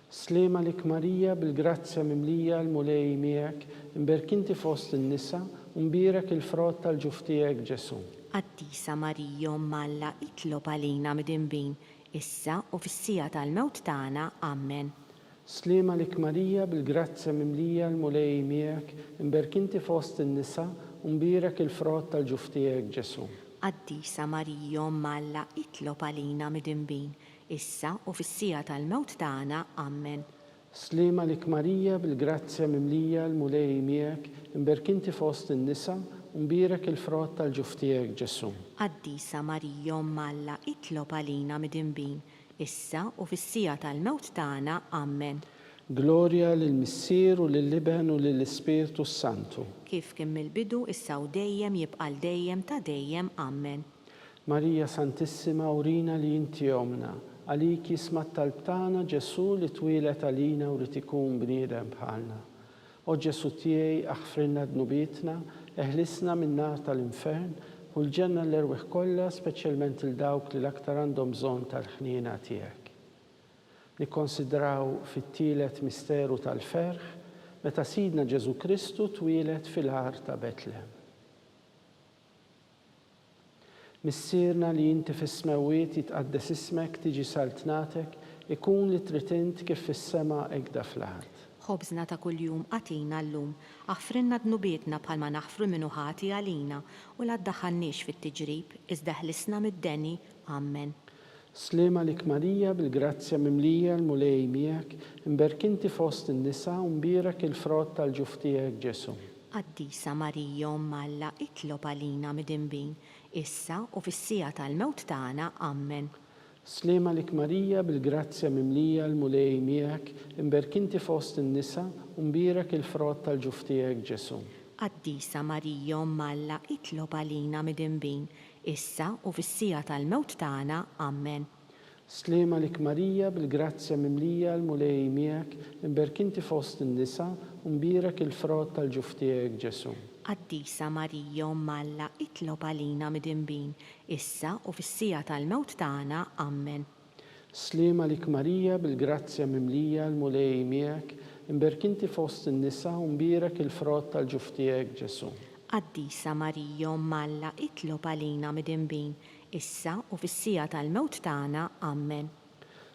Slema lik Marija bil-grazzja mimlija l-mulej miegħek, imberkinti fost in-nisa u mbierak il-frott tal-ġuf tiegħek Ġesu.
Qaddisa Marija Umm Alla, itlob għalina mid-inbin, issa u fis-sija tal-mewt tagħna. Amen.
Slema lik Marija bil-grazzja mimlija l-mulej miegħek, imberkinti fost in-nisa u mbierak il-frott tal-ġuf tiegħek Ġesu.
Qaddisa Marija Umm Alla, itlob għalina mid-inbin, issa u fis-sija tal-mewt tagħna. Amen.
Slema lik Marija bil-grazzja mimlija l-mulej miegħek, imberkinti fost in-nisa u mbierak il-frott tal-ġuf tiegħek Ġesu.
Qaddisa Marija Umm Alla, itlob għalina mid-inbin, issa u fis-sija tal-mewt tagħna. Amen.
Glorja lill-Missier u lill-Iben u lill-Ispirtu Santu.
Kif kien mill-bidu issa u dejjem jibqa' dejjem ta' dejjem. Amen.
Marija Santissima, urina li inti omna, għalik jisma' talb tagħna Ġesu li twilet għalina u rid ikun bniedem bħalna. O Ġesu tiegħi aħfrinna dnubietna, eħlisna min-nar tal-infern u l-ġenna l-erweħ kollha, speċjalment il dawk li l-aktar għandhom bżonn tal-ħniena tiegħek. Nikkonsidraw fit-tielet misteru tal-ferħ meta Sidna Ġesu Kristu twilet fil-ħar ta' Betlehem. Missierna li inti fis-smawiet jitqaddes ismek, tiġi saltnatek, ikun li trid int kif fis-sema hekk fl-ard.
Ħobżna ta' kuljum għatina llum, aħfrinna dnubietna bħalma naħfru minnu ħati għalina u la ddaħħalniex fit-tiġrib, iżda ħlisna mid-deni. Amen.
Slema lik Marija bil-grazzja mimlija l-mulej miegħek, imberkinti fost in-nisa u mbierak il-frott tal-ġuf tiegħek Ġesu.
Qaddisa Marija Umm Alla, itlob għalina mid-inbin, issa u fis-sija tal-mewt tagħna. Amen.
Slema lik Marija bil-grazzja mimlija l-mulej miegħek, imberkinti fost in-nisa u mbierak il-frott tal-ġuf tiegħek Ġesu.
Qaddisa Marija Umm Alla, itlob għalina mid-inbin, issa u fis-sija tal-mewt tagħna. Amen.
Slema lik Marija bil-grazzja mimlija l-mulej miegħek, imberkinti fost in-nisa u mbierak il-frott tal-ġuf tiegħek Ġesu.
Qaddisa Marija Umm Alla, itlob għalina mid-inbin, issa u fis-sija tal-mewt tagħna. Amen.
Slema lik Marija bil-grazzja mimlija l-mulej miegħek, imberkinti fost in-nisa u mbierak il-frott tal-ġuf tiegħek Ġesu.
Qaddisa Marija Umm Alla, itlob għalina mid-inbin, issa u fis-sija tal-mewt tagħna. Amen.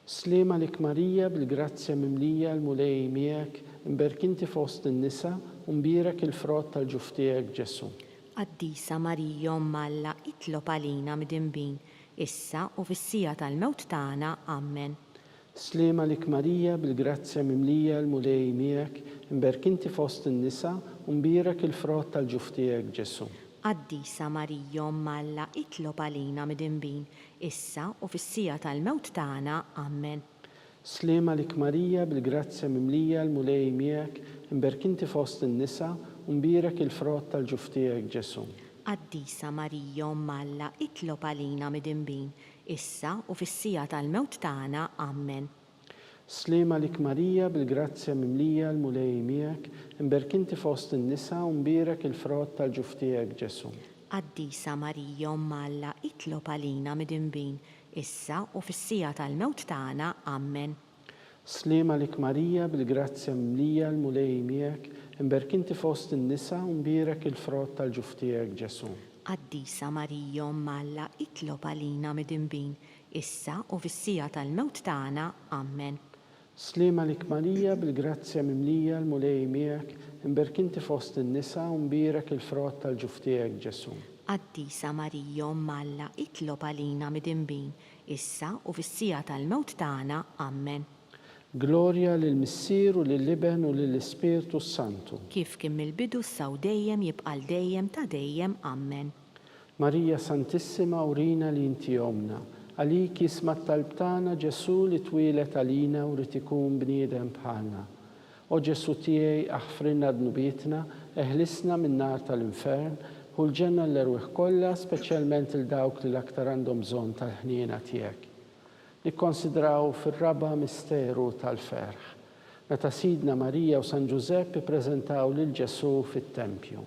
Slema lik Marija bil-grazzja mimlija l-mulej miegħek, imberkinti fost in-nisa u mbierak il-frott tal-ġuf tiegħek Ġesu.
Qaddisa Marija Umm Alla, itlob għalina mid-inbin, issa u fis-sija tal-mewt tagħna. Amen.
Slema lik Marija bil-grazzja mimlija l-mulej miegħek, imberkinti fost in-nisa u mbierak il-frott tal-ġuf tiegħek Ġesu.
Qaddisa Marija Umm Alla, itlob għalina mid-inbin, issa u fis-sija tal-mewt tagħna. Amen.
Slema lik Marija bil-grazzja mimlija l-mulej miegħek, imberkinti fost in-nisa u mbierak il-frott tal-ġuf tiegħek Ġesu.
Qaddisa Marija Umm Alla, itlob għalina mid-inbin, issa u fis-sija tal-mewt tagħna. Amen.
Slema lik Marija bil-grazzja mimlija l-mulej miegħek, imberkinti fost in-nisa u mbierak il-frott tal-ġuf tiegħek Ġesu.
Qaddisa Marija Umm Alla, itlob għalina mid-inbin, issa u fis-sija tal-mewt tagħna. Amen.
Slema lik Marija bil-grazzja mimlija l-mulej miegħek, imberkinti fost in-nisa u mbierak il-frott tal-ġuf tiegħek Ġesu.
Qaddisa Marija Umm Alla, itlob għalina mid-inbin, issa u fis-sija tal-mewt tagħna. Amen.
Slema lik Marija bil-grazzja mimlija l-mulej miegħek, imberkinti fost in-nisa u mbierak il-frott tal-ġuf tiegħek Ġesu.
Qaddisa Marija Umm Alla, itlob għalina mid-inbin, issa u fis-sija tal-mewt tagħna. Amen.
Gloria lill-Missier u lill-Iben u lill-Ispirtu Santu.
Kif kien mill-bidu saw dejjem jibqa' dejjem ta' dejjem. Amen.
Marija Santissima urina li inti omna, għalik jisma talbtana Ġesu li twilet għalina u rrid ikun bniedem bħalna. O Ġesu tiegħi aħfrinna dnubietna, eħlisna min-nar tal-infern, u l-ġenna l-erwieħ kollha, speċjalment il-dawk li l-aktar għandhom bżonn tal-ħniena tiegħek. Nikkonsidraw fir-raba misteru tal-ferħ, meta Sidna Marija u San Ġusepp ippreżentaw lil Ġesu fit-Tempju.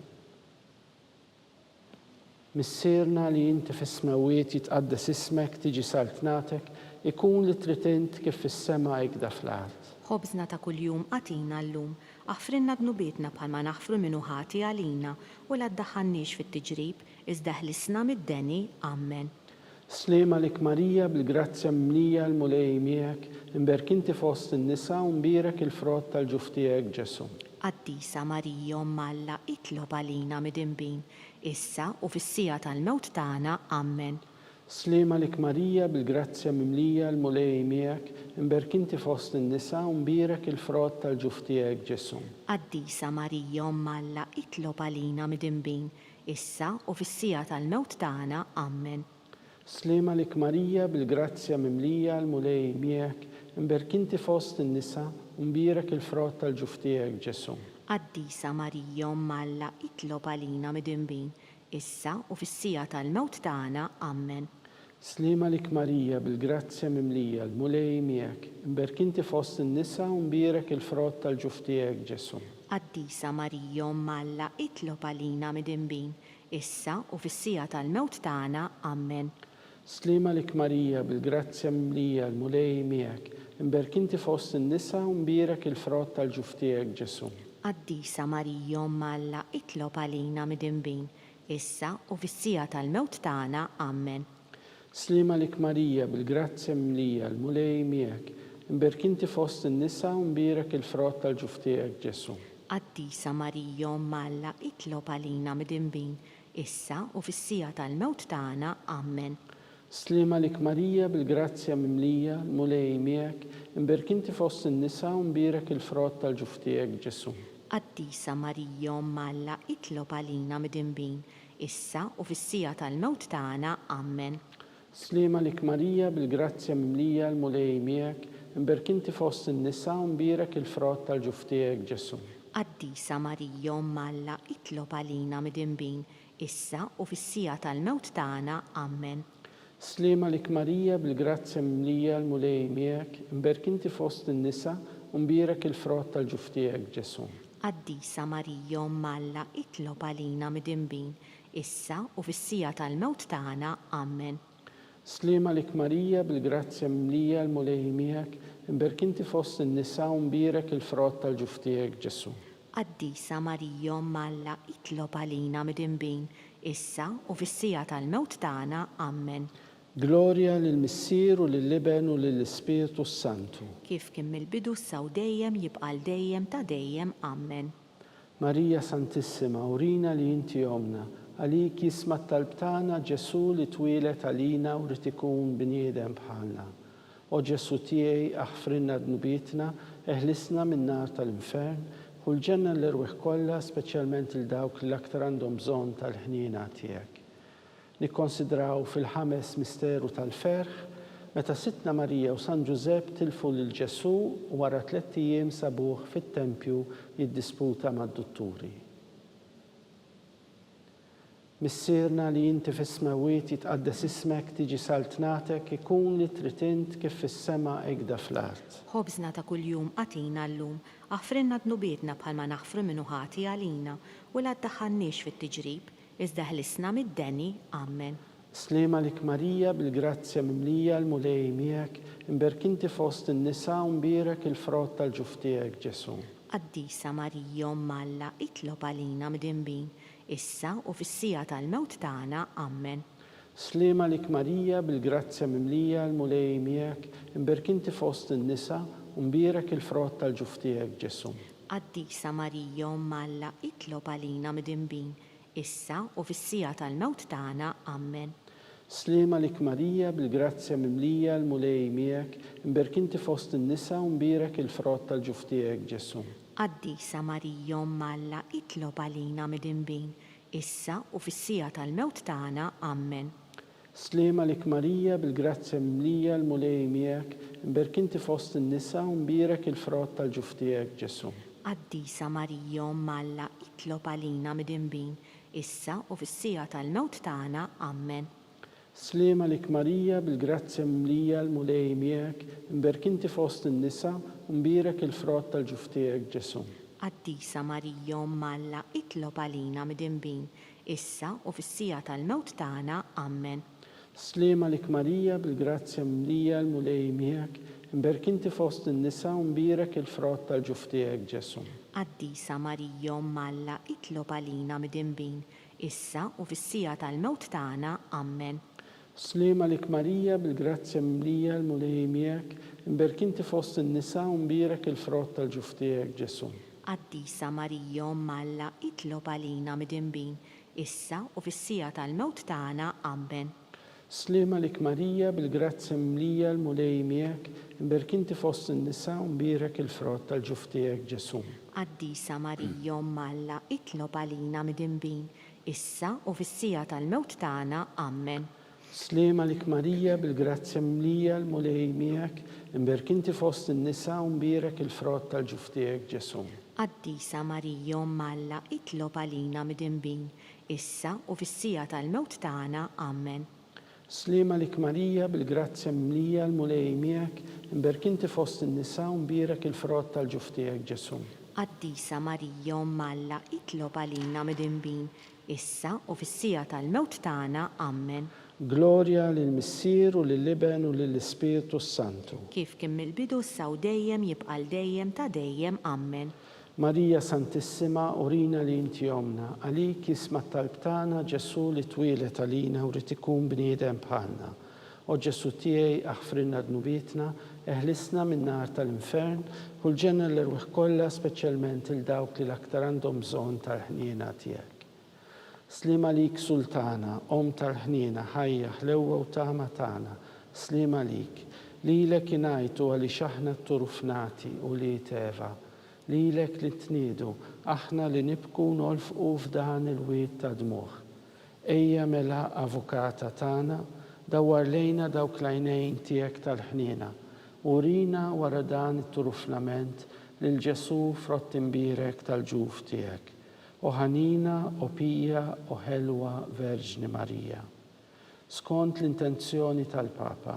Missierna li inti fis-smawiet jitqaddes ismek, tiġi saltnatek, ikun li trid int kif fis-sema jgda fl-art.
Ħobżna ta' kuljum għatina llum, aħfrinna dnubietna bħalma naħfru minnu ħati għalina u la ddaħħalniex fit-tiġrib, iżda ħlisna mid-deni. Amen.
Slema lik Marija bil-grazzja mimlija l-mulej miegħek, imberk inti fost in-nisa u mbirek il-frott tal-ġuf tiegħek Ġesu.
Qaddisa Marija Alla, itlob għalina mid-imbin, issa u fis-sija tal-mewt tagħna. Amen.
Slema lik Marija bil-grazzja mimlija l-mulej miegħek, imberk inti fost in-nisa u mbirek il-frott tal-ġuf tiegħek Ġesu.
Qaddisa Marija Alla, itlob għalina mid-imbin, issa u fis-sija tal-mewt tagħna. Amen.
Slema lik Marija bil-grazzja mimlija l-mulej miegħek, imberk inti fost in-nisa u mbirek il-frott tal-ġuf tiegħek Ġesu.
Qaddisa Marija Alla, itlob għalina mid-imbin, issa u fis-sija tal-mewt tagħna. Amen.
Slema lik Marija bil-grazzja mimlija l-mulej miegħek, imberk inti fost in-nisa u mbirek il-frott tal-ġuf tiegħek Ġesu.
Qaddisa Marija Alla, itlob għalina mid-imbin, issa u fis-sija tal-mewt tagħna. Amen.
Slema lik Marija bil-grazzja mimlija l-mulej miegħek, imberk inti fost in-nisa u mbirek il-frott tal-ġuf tiegħek Ġesu.
Qaddisa Marija Alla, itlob għalina mid-imbin, issa u fis-sija tal-mewt tagħna. Amen.
Slema lik Marija bil-grazzja mimlija l-mulej miegħek, imberk inti fost in-nisa u mbirek il-frott tal-ġuf tiegħek Ġesu.
Qaddisa Marija Alla, itlob għalina mid-imbin, issa u fis-sija tal-mewt tagħna. Amen.
Slema lik Marija bil-grazzja mimlija l-mulej miegħek, imberk inti fost in-nisa u mbirek il-frott tal-ġuf tiegħek Ġesu.
Qaddisa Marija Alla, itlob għalina mid-imbin, issa u fis-sija tal-mewt tagħna. Amen.
Slema lik Marija bil-grazzja mimlija l-mulej miegħek, imberk inti fost in-nisa u mbirek il-frott tal-ġuf tiegħek Ġesu.
Qaddisa Marija Alla, itlob għalina mid-imbin, issa u fis-sija tal-mewt tagħna. Amen.
Slema lik Marija bil-grazzja mimlija l-mulej miegħek, imberk inti fost in-nisa u mbirek il-frott tal-ġuf tiegħek Ġesu.
Qaddisa Marija Alla, itlob għalina mid-imbin, issa u fis-sija tal-mewt tagħna. Amen.
Slema lik Marija bil-grazzja mimlija l-mulej miegħek, imberk inti fost in-nisa u mbirek il-frott tal-ġuf tiegħek Ġesu.
Qaddisa Marija Alla, itlob għalina mid-imbin, issa u fis-sija tal-mewt tagħna. Amen.
Gloria lill-Missier u lill-Iben u lill-Ispirtu Santu.
Kif kien mill-bidu saw dejjem jibqa' dejjem ta' dejjem. Amen.
Marija Santissima urina li inti omna, għalik jisma talbtana Ġesu li twilet għalina u rrid ikun bniedem bħalna. O Ġesu tiegħi aħfrinna dnubietna, eħlisna min-nar tal-infern, u l-ġenna l-erwieħ kollha, speċjalment il-dawk li l-aktar għandhom bżonn tal-ħniena tiegħek. Nikkonsidraw fil-ħames misteru tal-ferħ, meta Sidna Marija u San Ġusepp tilfu lil Ġesu u wara 3 ijiem sabuh fit-Tempju jiddisputa mad-dutturi. Missierna li inti fis-smawiet jitqaddes ismek, tiġi saltnatek, ikun li trid int kif fis-sema jgda fl-art.
Ħobżna ta' kuljum għatina llum, aħfrinna dnubietna bħalma naħfru minnu ħati għalina u la ddaħħalniex fit-tiġrib, iżda ħlisna mid-deni. Amen.
Slema lik Marija bil-grazzja mimlija l-mulej miegħek, imberk inti fost in-nisa u mbirek il-frott tal-ġuf tiegħek Ġesu.
Qaddisa Marija Alla, itlob għalina mid-imbin, issa u fis-sija tal-mewt tagħna. Amen.
Slema lik Marija bil-grazzja mimlija l-mulej miegħek, imberk inti fost in-nisa u mbirek il-frott tal-ġuf tiegħek Ġesu.
Qaddisa Marija Alla, itlob għalina mid-imbin, issa u fis-sija tal-mewt tagħna. Amen.
سليمة لك ماريا بالجراتيا مملية المولي ميك مبارك انت فوسط النساء ومبارك الفرات tal-ġuftijek ġesu.
Qaddisa Marija Alla itlob għalina midinbin, issa u fis-sija tal-mewt tagħna. Amen.
سليمة لك ماريا بالجراتيا مملية المولي ميك مبارك انت فوسط النساء ومبارك الفرات tal-ġuftijek ġesu.
Qaddisa Marija Alla itlob għalina midinbin, issa u fis-sija tal-mewt tagħna. Amen.
سليمة لك ماريا بالجراتيا مملية المولي ميك مبارك انت فوسط النساء ومبارك الفرات tal-ġuftijek ġesu.
Qaddisa Marija Alla itlob għalina midinbin, issa u fis-sija tal-mewt tagħna. Amen.
سليمة لك ماريا بالجراتيا مملية المولي ميك مبارك انت فوسط النساء ومبارك الفرات tal-ġuftijek ġesu.
Qaddisa Marija Alla itlob għalina midinbin, issa u fis-sija tal-mewt tagħna. Amen.
سليمة لك ماريا بالجراتيا مملية المولي ميك مبارك انت فوسط النساء ومبارك الفرات tal-ġuftijek ġesu.
Qaddisa Marija Alla itlob għalina midinbin, issa u fis-sija tal-mewt tagħna. Amen.
سليمة لك ماريا بالجراتيا مملية المولي ميك مبارك انت فوسط النساء ومبارك الفرات tal-ġuftijek ġesu.
Qaddisa Marija Alla itlob għalina midinbin, issa u fis-sija tal-mewt tagħna. Amen.
سليمة لك ماريا بالجراتيا مملية المولي ميك مبارك انت فوسط النساء ومبارك الفرات tal-ġuftijek ġesu.
Qaddisa Marija Alla itlob għalina midinbin, issa u fis-sija tal-mewt tagħna. Amen.
سليمة لك ماريا بالجراتيا مملية المولي ميك مبارك انت فوسط النساء ومبارك الفرات tal-ġuftijek ġesu.
Qaddisa Marija Alla itlob għalina midinbin, issa u fis-sija tal-mewt tagħna. Amen.
Gloria lil-Missier u lill-Iben u lill-Ispiritu Santu.
Kif kien mill-bidu issa u dejjem jibqa' dejjem ta' dejjem. Amen.
Marija Santissima, urina li inti jomna, għalik jisma t-talb tagħna Ġesu li twilet għalina u rrid ikun bniedem bħalna. O Ġesu tiegħi aħfrinna dnubietna, eħlisna min-nar tal-infern, u l-ġenna l-irwieħ kollha speċjalment il dawk li l-aktar għandhom bżonn tal-ħniena tiegħek. Slima lik sultana, om tal-ħniena, ħajja, ħlewwa u tama tagħna, slima lik, lilek ingħajtu għaliex aħna t-turufnati u li teva, lilek li tniedu, aħna li nibku nolfqu f'dan il-wied ta' dmuħ. Ejja mela avukata tagħna, dawwar lejna dawk l-għajnejn tiegħek tal-ħniena, urina wara dan it-turufnament lil Ġesu frott imbirek tal-ġuf tiegħek. O ħanina, o pija, o ħelwa Verġni Marija. Skont l-intenzjoni tal-Papa,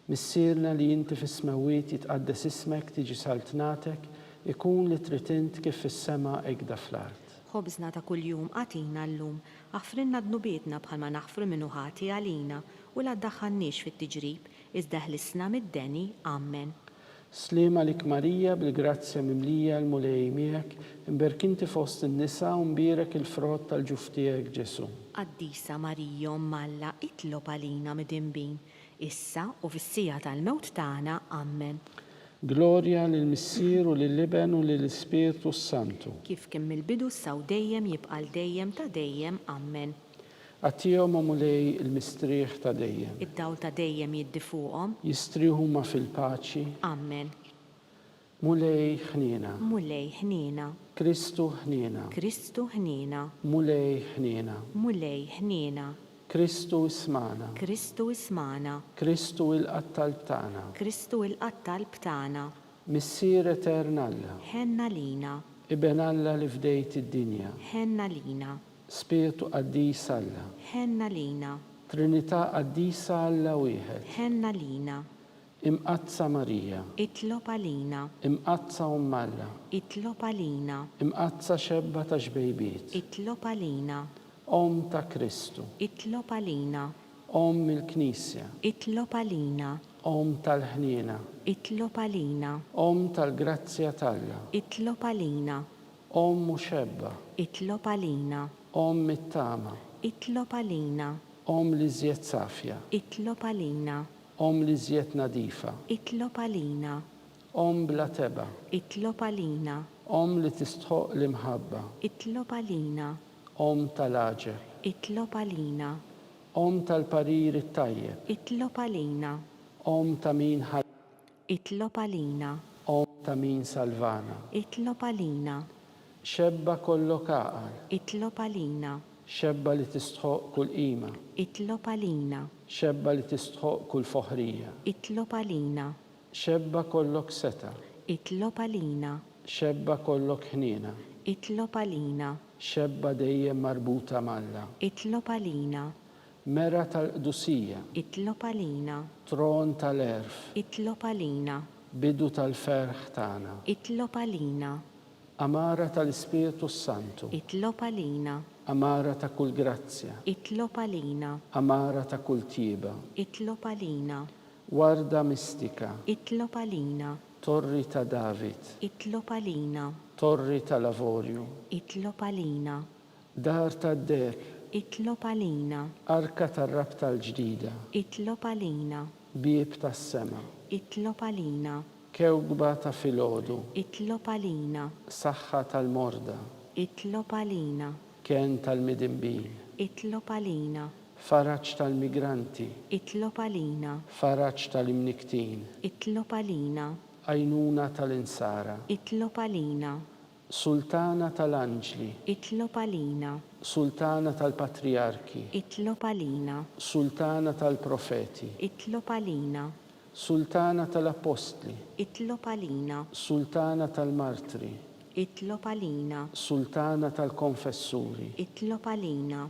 missierna li inti fis-smawiet jitqaddes ismek tiġi saltnatek, ikun li tritint kif fis-sema ekda fl-art.
Ħobżna ta' kuljum għatina llum, aħfrinna dnubietna bħalma naħfru minnu ħati għalina u la ddaħħalniex fit-tiġrib, iżda ħlisna mid-deni. Amen.
Slima lik Marija bil-grazzja mimlija l-mulej miegħek, imberk inti fost in-nisa u mbierek il-frott tal-ġuf tiegħek Ġesu.
Qaddisa Marija Alla itlob għalina midinbin, issa u fis-sija tal-mewt tagħna. Amen.
Gloria lill-Missier u lill-Iben u lill-Ispiritu Santu.
Kif kien mill-bidu issa u dejjem jibqa' dejjem ta' dejjem. Amen.
Għatihom mulej il-mistrieħ ta' dejjem.
Id-dawl ta' dejjem jiddi fuqhom.
Jistrieħu ma fil-paċi.
Amen.
Mulej ħniena.
Mulej ħniena.
Kristu ħniena.
Kristu ħniena.
Mulej ħniena.
Mulej ħniena.
Kristu ismana.
Kristu ismana.
Kristu il-qattal tagħna.
Kristu il-qattal b'tagħna.
Missier eternalla.
Ħenna lina.
Iben Alla li fdejt id-dinja.
Ħenna lina.
Spiritu qaddis Alla.
Ħenna lina.
Trinità qaddisa Alla wieħed.
Ħenna lina.
Imqazza Marija.
Itlob għalina.
Imqazza Alla.
Itlob għalina.
Imqazza xebba ta' xbejbiet.
Itlob għalina.
Om ta' Kristu.
Itlob għalina.
Om il-Knisja.
Itlob għalina.
Om tal-ħniena.
Itlob għalina.
Om tal-grazzja talla.
Itlob għalina.
Om muxebba.
Itlob għalina.
Om mit-tama.
Itlob għalina.
Om li żjed safja.
Itlob għalina.
Om li żjed nadifa.
Itlob għalina.
Om bla teba.
Itlob għalina.
Om li tistħoq l-imħabba.
Itlob għalina.
Om tal-aġer.
Itlob għalina.
Om tal-parir it-tajjeb,
itlob għalina,
om ta' min ħal,
itlob għalina,
om ta' min salvana.
itlob għalina,
Xebba kollok għaqal,
itlob għalina,
xebba li tistħoq kull qima,
itlob għalina,
xebba li tistħoq kull foħrija,
itlob għalina,
xebba kollok seta,
itlob għalina,
xebba kollok ħnina,
itlob għalina,
xebba dejjem marbuta malla,
itlob għalina,
mera tal-qdusija,
itlob għalina,
tron tal-erf,
itlob għalina,
bidu tal-ferħ tagħna,
itlob għalina,
amara tal-Ispiritu Santu,
itlob għalina,
amara ta' kull grazzja,
itlob għalina,
amara ta' kull tiba,
itlob għalina,
warda mistika,
itlob għalina,
torri ta' David,
itlob għalina,
torri tal-Lavorju,
itlob għalina,
dar tad-dek,
itlob għalina,
arka tar-rab tal-ġdida,
itlob għalina,
bieb tas-sema,
itlob għalina,
kewkba ta' filgħodu,
itlob għalina,
saħħa tal-morda,
itlob għalina,
kien tal-midinbin,
itlob għalina,
faraġġ tal-migranti,
itlob għalina,
faraġġ tal-imniktin,
itlob għalina,
għajnuna tal-insara,
itlob għalina,
sultana tal-anġli,
itlob għalina,
sultana tal-patriarki,
itlob għalina,
sultana tal-profeti,
itlob għalina,
sultana tal-apostli,
itlob għalina,
sultana tal-martri,
itlob għalina,
sultana tal-konfessuri,
itlob għalina,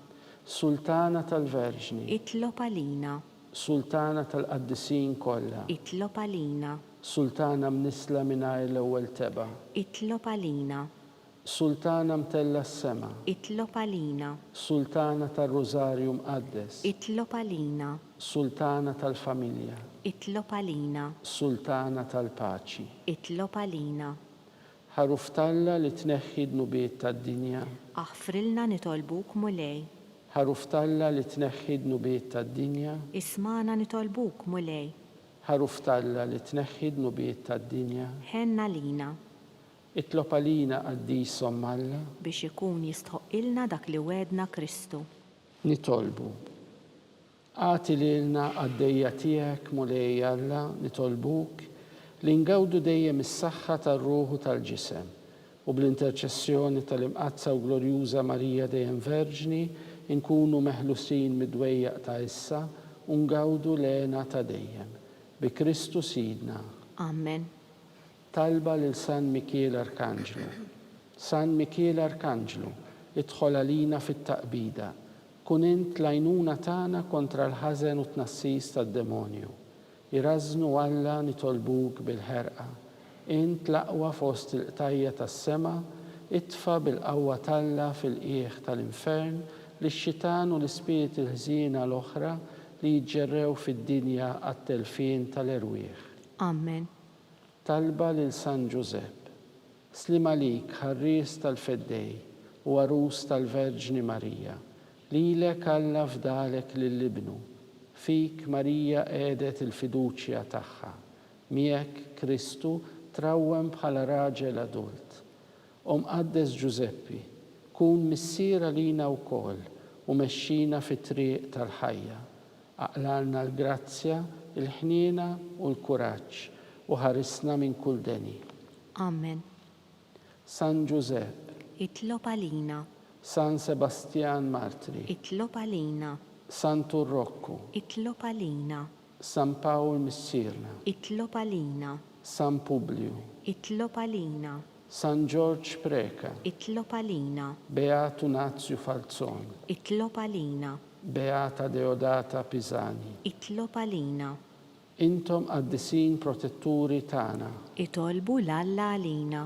sultana tal-verġni,
itlob għalina,
sultana tal-qaddisin kollha,
itlob għalina,
sultana mnisla mingħajr l-ewwel teba,
itlob għalina,
sultana mtella s-sema,
itlob għalina,
sultana tal-Rożarju mqaddes,
itlob għalina,
sultana tal-familja,
itlob għalina,
sultana tal-paċi.
itlob għalina,
Ħaruftalla li tneħħi d-nubiet tad-dinja,
aħfrilna nitolbuk mulej,
ħaruftalla li tneħħi d-nubiet tad-dinja,
ismana nitolbuk mulej,
ħaruftalla li tneħħi d-nubiet tad-dinja,
ħenna lina,
itlob għalina qaddisom Alla,
biex ikun jistħoqilna dak li wedna Kristu.
nitolbu. Għati lilna għaddejja tiegħek mulej Alla, nitolbuk li ngawdu dejjem is-saħħa tar-ruħu tal-ġisem u bl-interċessjoni tal-imqazza u glorjuża Marija dejjem Verġni nkunu meħlusin mid-dwejjaq ta' issa u ngawdu lena ta' dejjem. Bi Kristu Sidna.
Amen.
Talba lil San Mikiel Arkanġlu. San Mikiel Arkanġlu, idħol għalina fit-taqbida. Kun int l-għajnuna tagħna kontra l-ħażen u tnassis tad-demonju. Iraznu Alla nitolbuk bil-ħerqa. Int l-aqwa fost il-qtajja tas-sema, itfa bil-qawwa talla fil-qiegħ tal-infern li x-xitan u l-ispiriti l-ħżiena l-oħra li jġerrew fid-dinja għat-telfien tal-erwieħ.
Amen.
Talba lil San Giuseppe. Slim għalik ħarries tal-feddej u għarus tal-Verġni Marija. Lilek Alla fdalek lill-ibnu. Fik Marija għedet il-fiduċja tagħha. Miegħek Kristu trawwem bħala raġel adult. Qaddes Giuseppi, kun missiera lina wkoll u mexxina fit-triq tal-ħajja. Aqlalna l-grazzja, il-ħniena u l-kuraġġ u ħarisna minn kull deni.
Amen.
San Giuseppe,
Itlob għalina,
San Sebastian Martri,
itlob għalina,
San Turrocco,
itlob għalina,
San Paul Missirna,
itlob għalina,
San Publiu,
itlob għalina,
San George Preka,
itlob għalina,
Beatu Nazio Falzon,
itlob għalina,
Beata Deodata Pisani.
itlob għalina,
Intom qaddisin protetturi tagħna.
itolbu l-Alla għalina.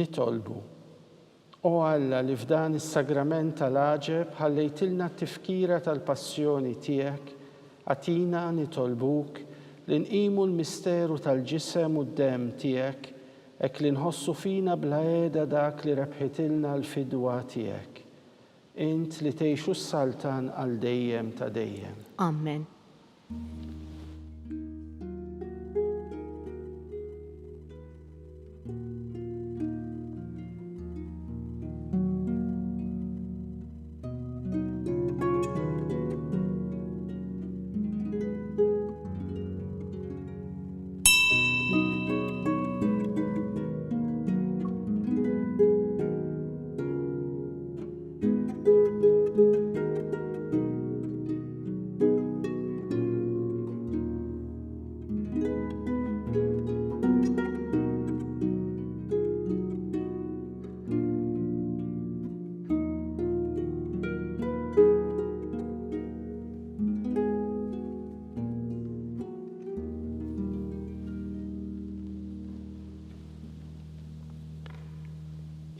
nitolbu. O Alla li f'dan is-sagrament tal-għaġeb ħallejtilna t-tifkira tal-passjoni tiegħek, għatina nitolbuk li nqimu l-misteru tal-ġisem u d-dem tiegħek hekk li nħossu fina bla għeda dak li rebħitilna l-fidwa tiegħek. Int li tgħixu s-saltan għal dejjem ta' dejjem.
Amen.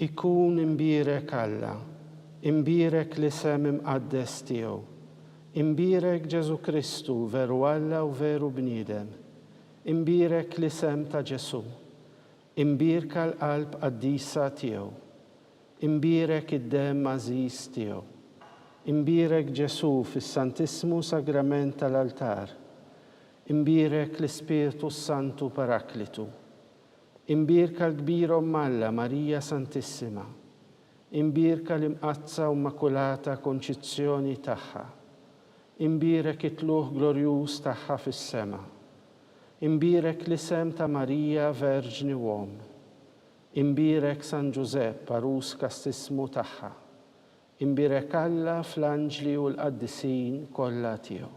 Ikun imbirek Alla, imbirek l-isem imqaddes tiegħu, imbirek Ġesu Kristu veru Alla u veru bniedem, imbirek l-isem ta' Ġesu, imbirka l-qalb qaddisa tiegħu, imbirek id-dem għażiż tiegħu, imbirek Ġesu fis-Santissimu Sagrament tal-altar, imbirek l-Ispiritu Santu Paraklitu, imbirka l-kbira Alla Marija Santissima, imbirka l-imqazza u Immakulata Konċizzjoni tagħha, imbirek it-tluħ glorjuż tagħha fis-sema, imbirek l-isem ta' Marija Verġni Uom, imbirek San Ġusepp Arus Kastismu tagħha, imbirek Alla fl-anġli u l-qaddisin kollha tiegħu.